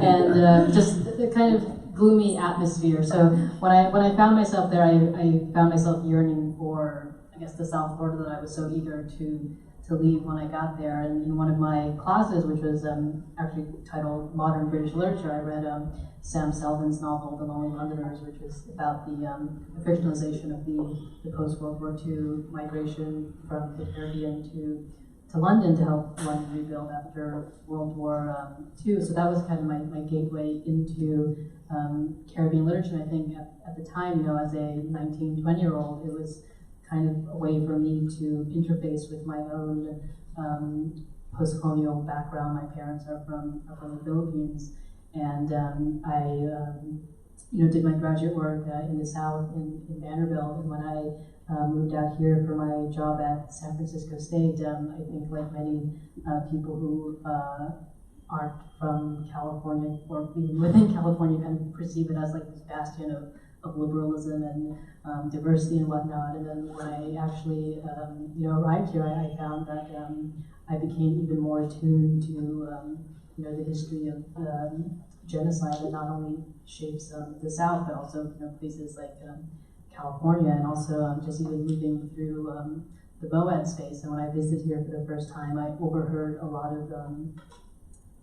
and just the kind of gloomy atmosphere. So when I found myself there, I found myself yearning for, I guess, the South Florida that I was so eager to leave when I got there. And in one of my classes, which was actually titled Modern British Literature, I read Sam Selvon's novel, The Lonely Londoners, which was about the fictionalization of the post-World War II migration from the Caribbean to London to help London rebuild after World War II. So that was kind of my gateway into Caribbean literature. And I think at the time, as a 19, 20-year-old, it was kind of a way for me to interface with my own post-colonial background. My parents are from the Philippines, and I did my graduate work in the South in Vanderbilt. And when I moved out here for my job at San Francisco State, I think like many people who aren't from California or even within California kind of perceive it as like this bastion of liberalism and diversity and whatnot. And then when I actually arrived here, I found that I became even more attuned to the history of genocide that not only shapes the South, but also places like California, and also just even moving through the MoAD space. And when I visited here for the first time, I overheard a lot of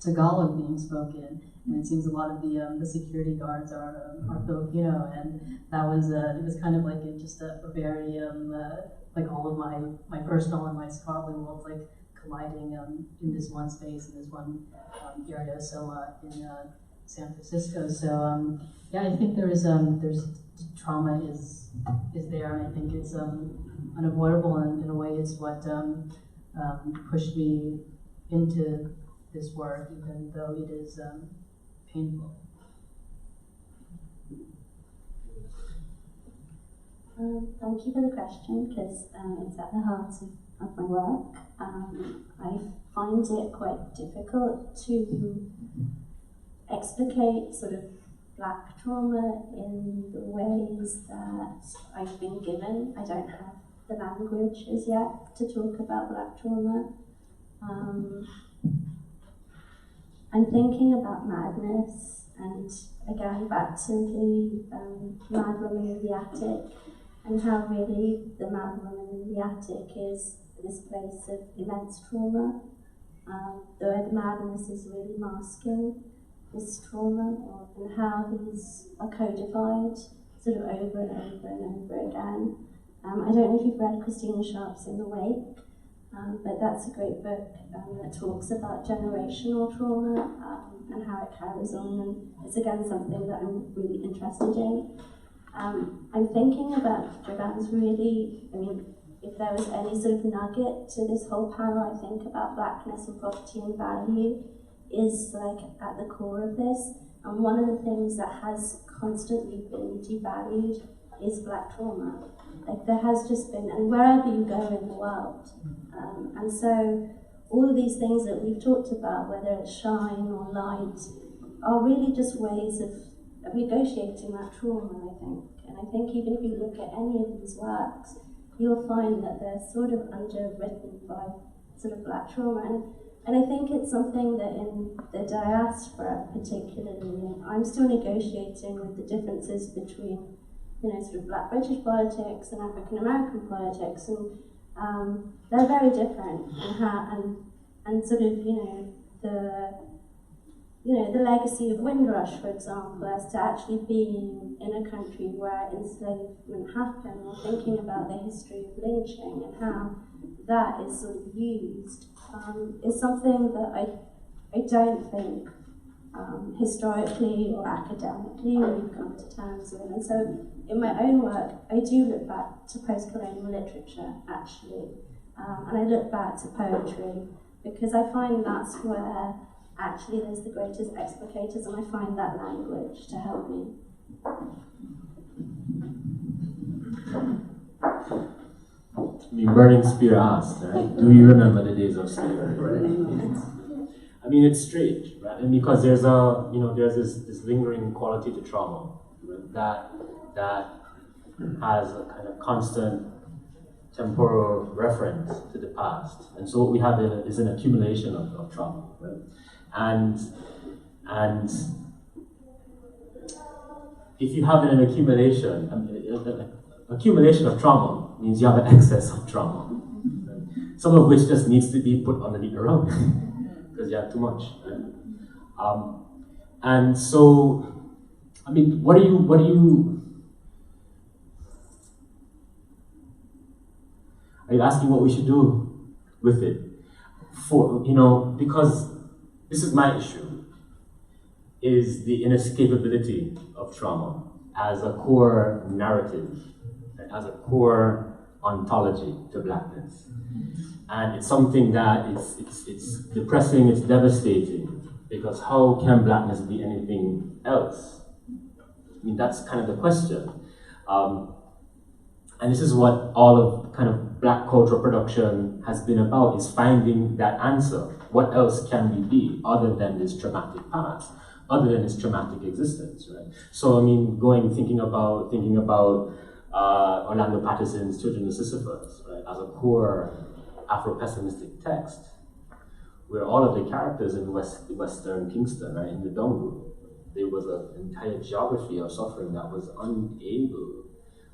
Tagalog being spoken, and it seems a lot of the security guards are Filipino, and that was it was kind of like just a very like all of my personal and my scholarly worlds like colliding in this one space, in this one area. So in San Francisco. So yeah, I think there's trauma is there, and I think it's unavoidable, and in a way it's what pushed me into this work, even though it is painful. Thank you for the question, because it's at the heart of my work. I find it quite difficult to explicate sort of Black trauma in the ways that I've been given. I don't have the language as yet to talk about Black trauma. I'm thinking about madness, and again back to the mad woman in the attic, and how really the mad woman in the attic is this place of immense trauma, though the madness is really masking this trauma, and how these are codified sort of over and over and over again. I don't know if you've read Christina Sharp's In the Wake, but that's a great book that talks about generational trauma and how it carries on, and it's again something that I'm really interested in. I'm thinking about Jovan's really, if there was any sort of nugget to this whole panel, I think about blackness and property and value is like at the core of this, and one of the things that has constantly been devalued is Black trauma. Like there has just been, and wherever you go in the world, and so all of these things that we've talked about, whether it's shine or light, are really just ways of negotiating that trauma, I think. And I think even if you look at any of these works, you'll find that they're sort of underwritten by sort of black trauma. And I think it's something that in the diaspora particularly, I'm still negotiating with the differences between, sort of black British politics and African American politics, and they're very different, and sort of, the legacy of Windrush, for example, as to actually being in a country where enslavement happened, or thinking about the history of lynching and how that is sort of used, is something that I don't think historically or academically we've come to terms with. And so in my own work, I do look back to post-colonial literature, actually, and I look back to poetry, because I find that's where actually there's the greatest explicators, and I find that language to help me. I mean, Burning Spear asked, right? Do you remember the days of slavery? Right? I mean, it's strange, right? And because there's this lingering quality to trauma, right? that has a kind of constant temporal reference to the past, and so what we have is an accumulation of trauma, right? And if you have an accumulation, accumulation of trauma means you have an excess of trauma, right? Some of which just needs to be put underneath the rug because you have too much, right? And so, I mean, what do you? Are you asking what we should do with it? Because this is my issue, is the inescapability of trauma as a core narrative, as a core ontology to Blackness. And it's something that it's depressing, it's devastating, because how can Blackness be anything else? I mean, that's kind of the question. And this is what all of kind of Black cultural production has been about, is finding that answer. What else can we be other than this traumatic past, other than this traumatic existence, right? So I mean, thinking about Orlando Patterson's Children of Sisyphus, right, as a core Afro-pessimistic text, where all of the characters in Western Kingston, right, in the dung group, there was an entire geography of suffering that was unable,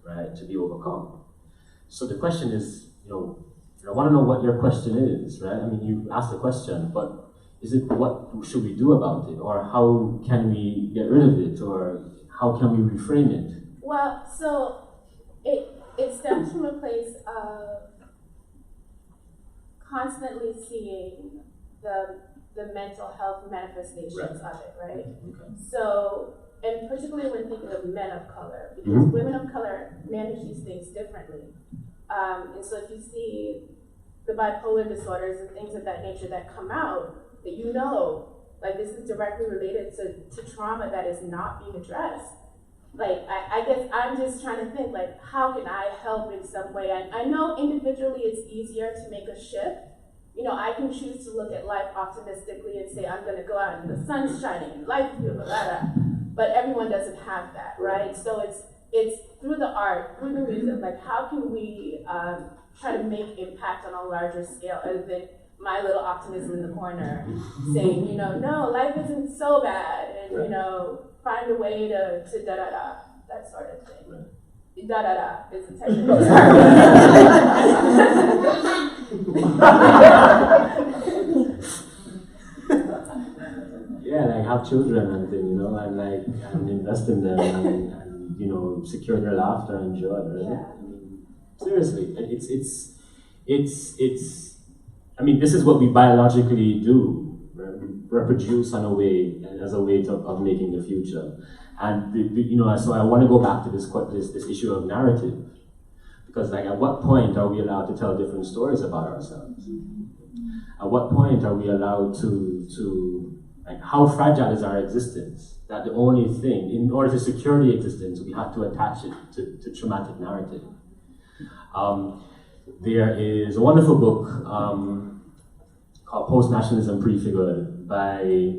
right, to be overcome. So the question is, I want to know what your question is, right? I mean, you asked the question, but is it what should we do about it, or how can we get rid of it, or how can we reframe it? Well, so it stems from a place of constantly seeing the mental health manifestations of it, right? Okay. So, and particularly when thinking of men of color, because women of color manage these things differently. And so if you see the bipolar disorders and things of that nature that come out, that like this is directly related to trauma that is not being addressed. Like, I guess I'm just trying to think, like, how can I help in some way? I know individually it's easier to make a shift. I can choose to look at life optimistically and say, I'm gonna go out and the sun's shining and life is beautiful, but everyone doesn't have that, right? So it's through the art, through the music, like how can we try to make impact on a larger scale other than my little optimism in the corner saying, no, life isn't so bad, and find a way to da-da-da, that sort of thing. Right. Da-da-da is the technical term. Yeah, like have children and things, and invest in them and secure their laughter and joy, right? Yeah. I mean, seriously, it's. I mean, this is what we biologically do, right? We reproduce as a way of making the future, and So I want to go back to this issue of narrative, because at what point are we allowed to tell different stories about ourselves? At what point are we allowed to how fragile is our existence? That the only thing, in order to secure the existence, we have to attach it to traumatic narrative. There is a wonderful book called Post-Nationalism Prefigured by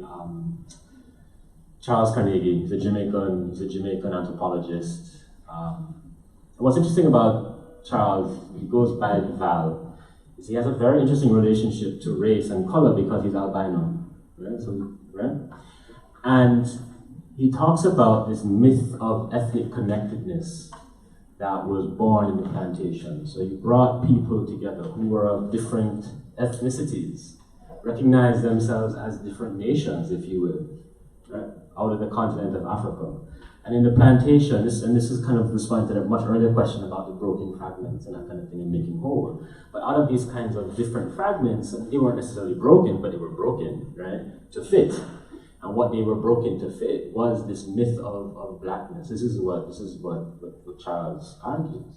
Charles Carnegie. He's a Jamaican anthropologist. What's interesting about Charles, he goes by Val, is he has a very interesting relationship to race and color because he's albino, right? Right? And he talks about this myth of ethnic connectedness that was born in the plantation. So he brought people together who were of different ethnicities, recognized themselves as different nations, if you will, right, out of the continent of Africa. And in the plantation, this is kind of responding to a much earlier question about the broken fragments and that kind of thing and making whole. But out of these kinds of different fragments, they weren't necessarily broken, but they were broken, right, to fit. And what they were broken to fit was this myth of blackness. This is what Charles argues.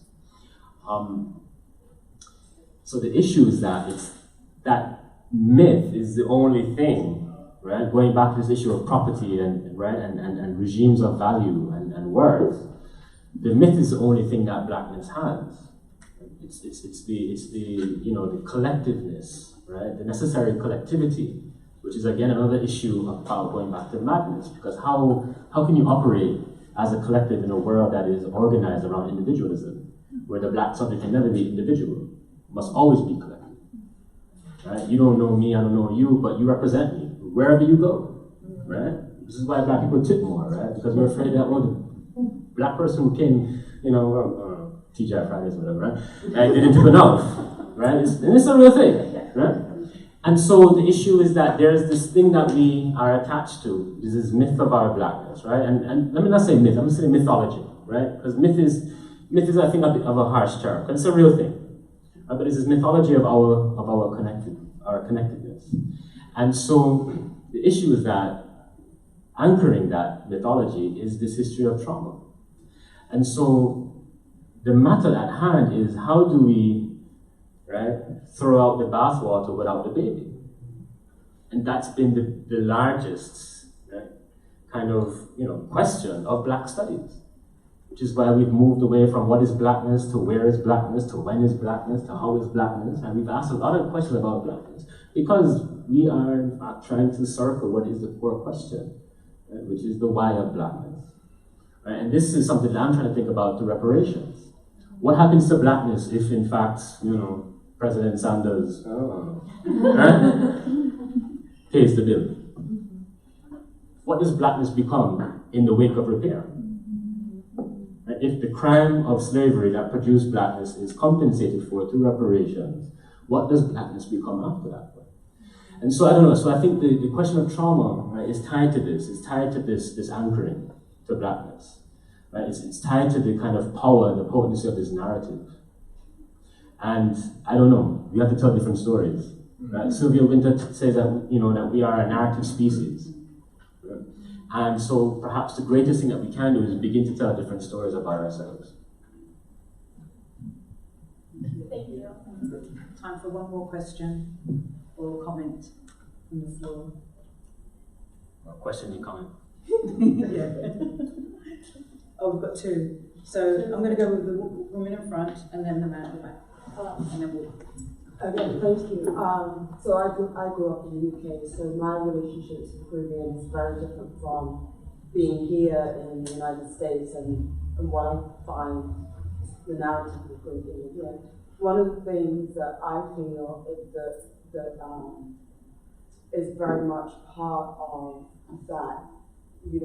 So the issue is that that myth is the only thing, right? Going back to this issue of property and regimes of value and worth, the myth is the only thing that blackness has. It's the collectiveness, right? The necessary collectivity, which is again another issue about going back to madness, because how can you operate as a collective in a world that is organized around individualism, where the black subject can never be individual, must always be collective. Right? You don't know me, I don't know you, but you represent me wherever you go, right? This is why black people tip more, right? Because we're afraid that, the black person who came, TGI Fridays or whatever, right? Didn't tip enough, right? And it's a real thing, right? And so the issue is that there's this thing that we are attached to, is this myth of our blackness, right? And let me not say myth, I'm going to say mythology, right? Because myth is I think a bit of a harsh term, but it's a real thing. But it's this mythology of our connectedness. And so the issue is that anchoring that mythology is this history of trauma. And so the matter at hand is, how do we, right, throw out the bathwater without the baby? And that's been the largest, right, kind of question of Black studies, which is why we've moved away from what is blackness to where is blackness to when is blackness to how is blackness, and we've asked a lot of questions about blackness because we are in fact trying to circle what is the core question, right, which is the why of blackness. Right? And this is something that I'm trying to think about through reparations. What happens to blackness if, in fact, President Sanders right, pays the bill? What does blackness become in the wake of repair? Right? If the crime of slavery that produced blackness is compensated for through reparations, what does blackness become after that? And so I don't know. So I think the question of trauma, right, is tied to this. It's tied to this anchoring to blackness. Right? It's tied to the kind of power, the potency of this narrative. And I don't know. We have to tell different stories. Right? Sylvia Winter says that that we are a narrative species. Right? And so perhaps the greatest thing that we can do is begin to tell different stories about ourselves. Thank you. Time for one more question or comment from the floor. Well, question and comment. Yeah. Oh, we've got two. So I'm going to go with the woman in front and then the man at the back. And then we'll... Okay, thank you. So I grew up in the UK, so my relationships with Caribbean is very different from being here in the United States and what I find the narrative of Caribbean here. One of the things that I feel is that is very much part of that, the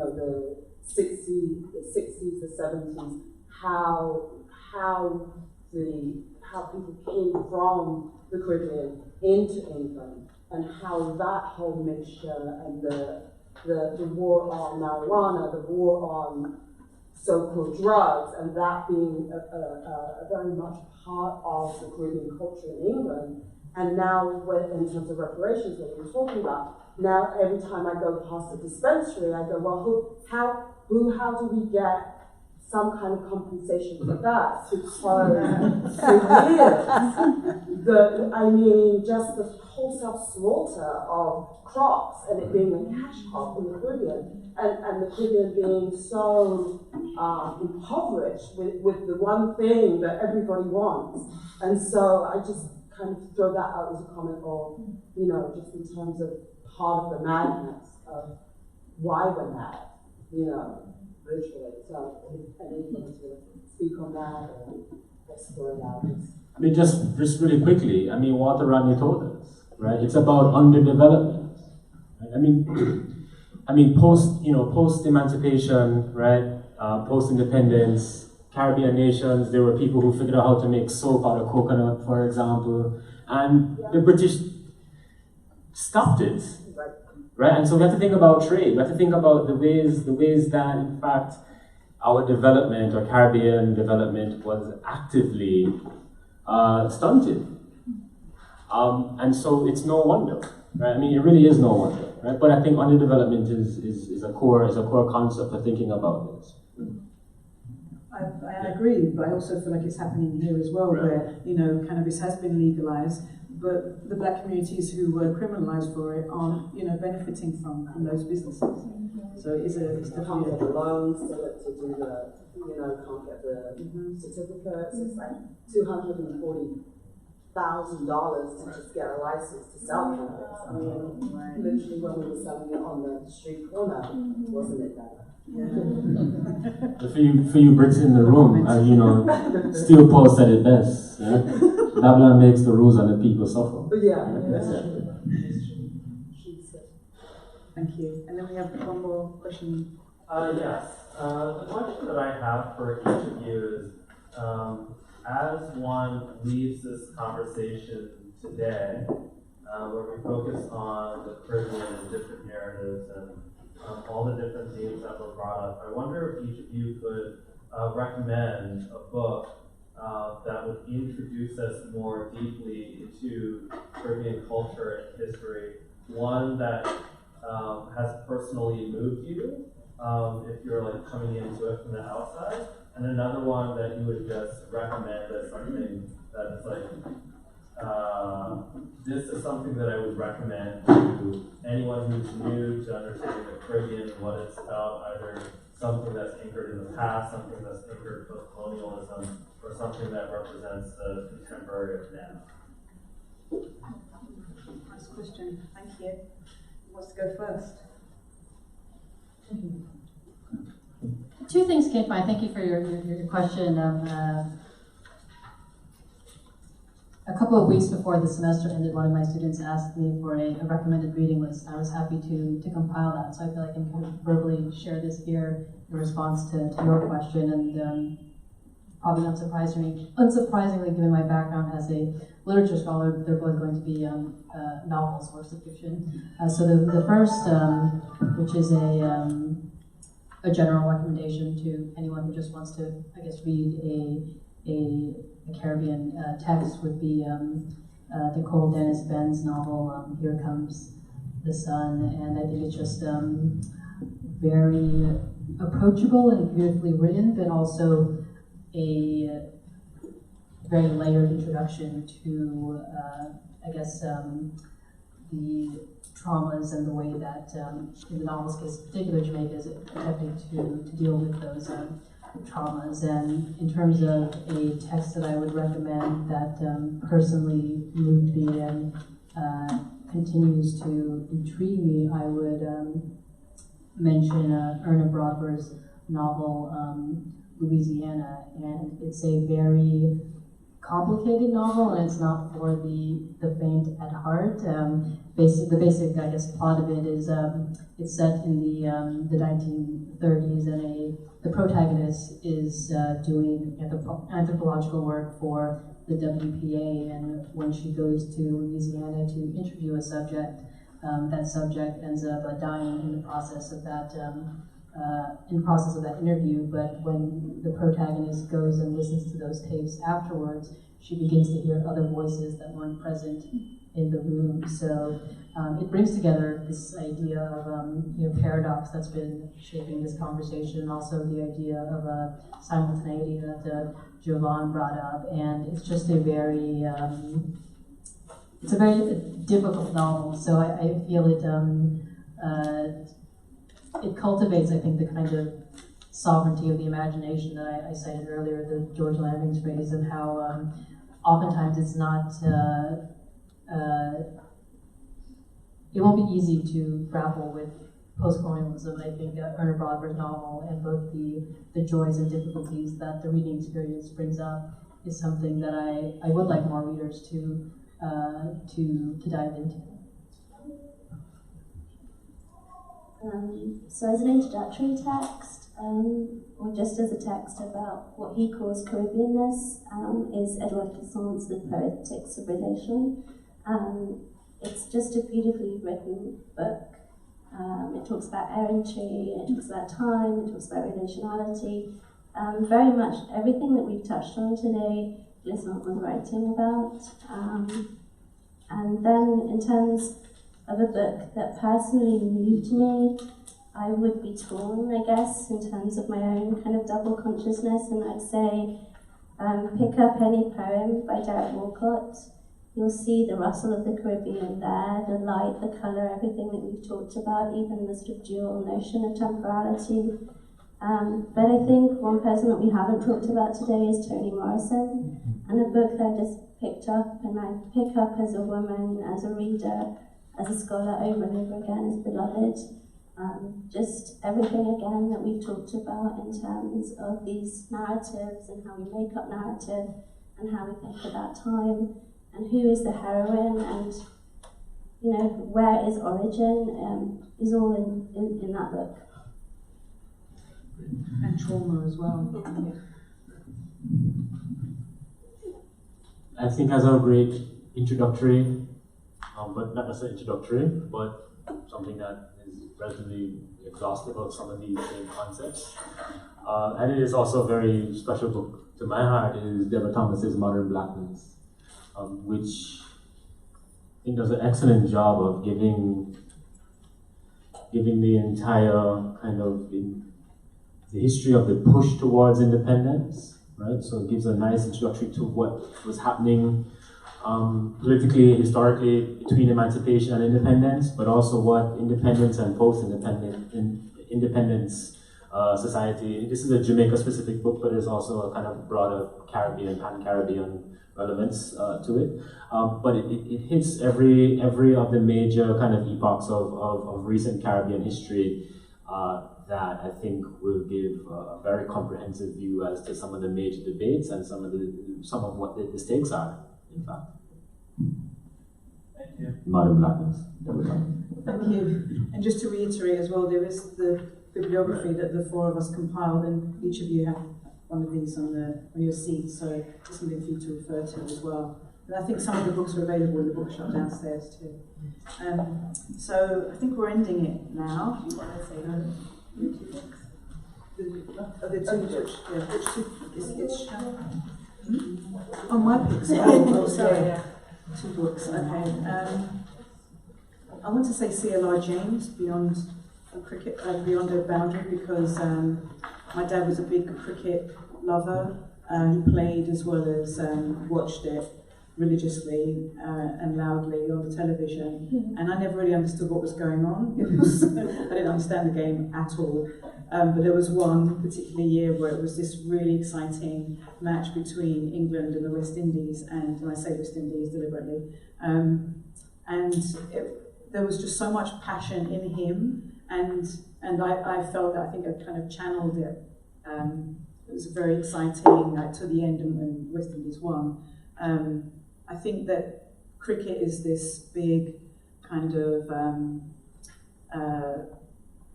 60s, the 70s, how people came from the Caribbean into England, and how that whole mixture and the war on marijuana, the war on so-called drugs, and that being a very much part of the Caribbean culture in England. And now, in terms of reparations, that we were talking about, now every time I go past a dispensary, I go, well, how do we get some kind of compensation for that? Because for years, just the wholesale slaughter of crops and it being a cash crop in the Caribbean, and the Caribbean being so impoverished with the one thing that everybody wants. And so I just kind of throw that out as a comment, or just in terms of part of the madness of why we're mad. you know, literally. So if anyone wants to speak on that or explore that. I mean, just really quickly, I mean, what Rodney told us, right? It's about underdevelopment. Right? I mean, post emancipation, right? Post independence, Caribbean nations, there were people who figured out how to make soap out of coconut, for example, and the British stopped it, right? And so we have to think about trade. We have to think about the ways that, in fact, our development or Caribbean development was actively stunted. And so it's no wonder, right? I mean, it really is no wonder, right? But I think underdevelopment is a core concept of thinking about this. I agree, but I also feel like it's happening here as well, Right. where, you know, cannabis has been legalized, but the black communities who were criminalized for it aren't, you know, benefiting from those businesses. So it's Can't definitely get the loans to do the, you know, can't get the certificates. It's like $240,000 to just get a license to sell cannabis. I mean, literally when we were selling it on the street corner, wasn't it that? For you Brits in the room, you know, Steele Paul said it best. Yeah? Babylon makes the rules and the people suffer. Yeah. Thank you. And then we have one more question. Yes. The question that I have for each of you is, as one leaves this conversation today, where we focus on the Caribbean and different narratives and all the different themes that were brought up, I wonder if each of you could recommend a book that would introduce us more deeply into Caribbean culture and history, one that has personally moved you, if you're like coming into it from the outside, and another one that you would just recommend as something that is like, this is something that I would recommend to anyone who's new to understanding the Caribbean and what it's about, either something that's anchored in the past, something that's anchored in post-colonialism, or something that represents the contemporary of now. Nice question. Thank you. Who wants to go first? Two things came to mind. Thank you for your question. A couple of weeks before the semester ended, one of my students asked me for a recommended reading list. I was happy to compile that, so I feel like I can kind of verbally share this here in response to your question. And probably unsurprisingly, given my background as a literature scholar, they're both going to be novels, works of fiction. So the first, which is a general recommendation to anyone who just wants to, I guess, read a Caribbean text, would be Nicole Dennis Benn's novel, Here Comes the Sun. And I think it's just very approachable and beautifully written, but also a very layered introduction to, I guess, the traumas and the way that, in the novel's case in particular, Jamaica is attempting to deal with those traumas. And in terms of a text that I would recommend that personally moved me and continues to intrigue me, I would mention Erna Broadber's novel, Louisiana. And it's a very complicated novel, and it's not for the faint at heart. The basic, I guess, plot of it is it's set in the 1930s, and the protagonist is doing anthropological work for the WPA, and when she goes to Louisiana to interview a subject, that subject ends up dying in the process of that interview. But when the protagonist goes and listens to those tapes afterwards, she begins to hear other voices that weren't present in the room. So it brings together this idea of paradox that's been shaping this conversation, and also the idea of simultaneity that Jovan brought up. And it's just a very difficult novel. So I feel it cultivates, I think, the kind of sovereignty of the imagination that I cited earlier, the George Lamming's phrase, and how oftentimes it's not, it won't be easy to grapple with Postcolonialism. I think Erna Brodber's novel and both the joys and difficulties that the reading experience brings up is something that I would like more readers to dive into. So as an introductory text, or just as a text about what he calls Caribbeanness, is Edouard Glissant's The Poetics of Relation. It's just a beautifully written book. It talks about errantry, it talks about time, it talks about relationality. Very much everything that we've touched on today, Glissant was writing about. And then in terms of a book that personally moved me, I would be torn, I guess, in terms of my own kind of double consciousness, and I'd say pick up any poem by Derek Walcott. You'll see the rustle of the Caribbean there, the light, the colour, everything that we've talked about, even the sort of dual notion of temporality. But I think one person that we haven't talked about today is Toni Morrison, and a book that I just picked up, and I pick up as a woman, as a reader, as a scholar over and over again, is Beloved. Just everything again that we've talked about in terms of these narratives and how we make up narrative and how we think about time and who is the heroine and, you know, where is origin, is all in that book. And trauma as well. I think as a great introductory, but not necessarily introductory, but something that is relatively exhaustive of some of these same concepts. And it is also a very special book to my heart, is Deborah Thomas's Modern Blackness, which I think does an excellent job of giving the entire kind of the history of the push towards independence, right? So it gives a nice introductory to what was happening politically, historically, between emancipation and independence, but also what independence and post-independence society. This is a Jamaica-specific book, but there's also a kind of broader Caribbean, pan-Caribbean relevance to it. But it hits every of the major kind of epochs of recent Caribbean history that I think will give a very comprehensive view as to some of the major debates and some of what the stakes are, in fact. Thank you. Modern Blackness. Thank you. And just to reiterate as well, there is the bibliography that the four of us compiled, and each of you have one of these on your seat, so it's something for you to refer to as well. And I think some of the books are available in the bookshop downstairs too. So I think we're ending it now. Do you want to say no? The two books. Which two? Oh, my books. Oh, sorry. Yeah. Two books. Okay. I want to say C.L.R. James, Beyond a Boundary, because my dad was a big cricket lover. He played as well as watched it religiously and loudly on the television, and I never really understood what was going on. I didn't understand the game at all. But there was one particular year where it was this really exciting match between England and the West Indies, and I say West Indies deliberately, there was just so much passion in him, and I felt that I think I kind of channeled it. It was very exciting to the end, and when West Indies won. I think that cricket is this big kind of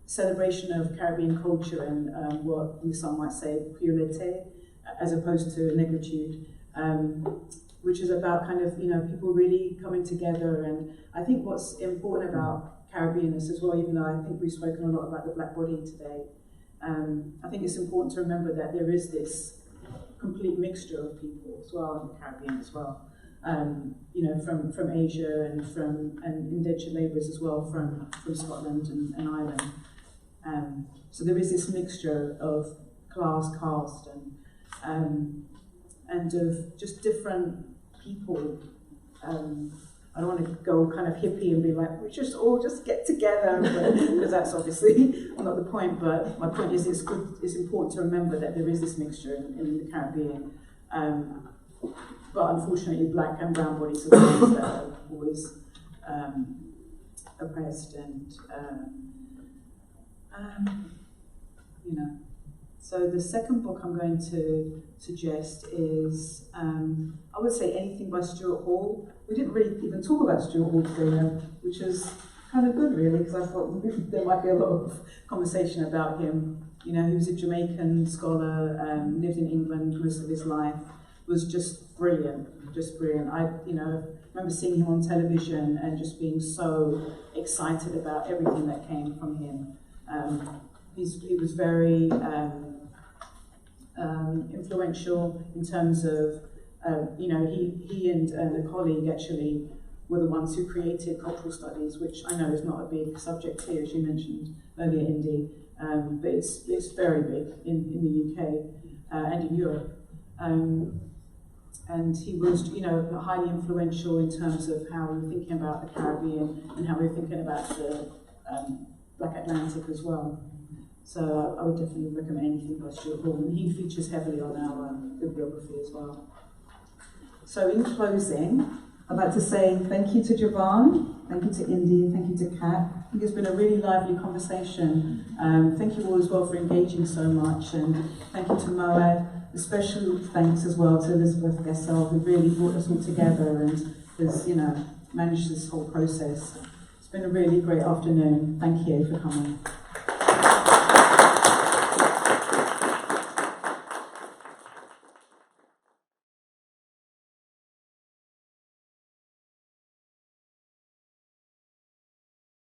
celebration of Caribbean culture and what some might say pureté, as opposed to negritude, which is about kind of, you know, people really coming together. And I think what's important about Caribbeanness as well, even though I think we've spoken a lot about the black body today, I think it's important to remember that there is this complete mixture of people as well in the Caribbean as well. You know, from Asia and indentured labourers as well from Scotland and Ireland. So there is this mixture of class, caste, and of just different people. I don't want to go kind of hippie and be like, we just all just get together, because that's obviously not the point. But my point is, it's important to remember that there is this mixture in the Caribbean. But unfortunately, black and brown bodies are the ones that are always oppressed and You know. So the second book I'm going to suggest is, I would say anything by Stuart Hall. We didn't really even talk about Stuart Hall today, which is kind of good really, because I thought there might be a lot of conversation about him. You know, he was a Jamaican scholar, lived in England most of his life, was just brilliant. I, you know, remember seeing him on television and just being so excited about everything that came from him. He was very influential in terms of, you know, he and a colleague actually were the ones who created cultural studies, which I know is not a big subject here, as you mentioned earlier, Indy, but it's very big in the UK and in Europe. And he was, you know, highly influential in terms of how we were thinking about the Caribbean and how we were thinking about the Black Atlantic as well. So I would definitely recommend anything by Stuart Hall, and he features heavily on our bibliography as well. So in closing, I'd like to say thank you to Jovan, thank you to Indy, and thank you to Kat. I think it's been a really lively conversation. Thank you all as well for engaging so much, and thank you to MoAD. A special thanks as well to Elizabeth Gessel, who really brought us all together and has, you know, managed this whole process. It's been a really great afternoon. Thank you for coming.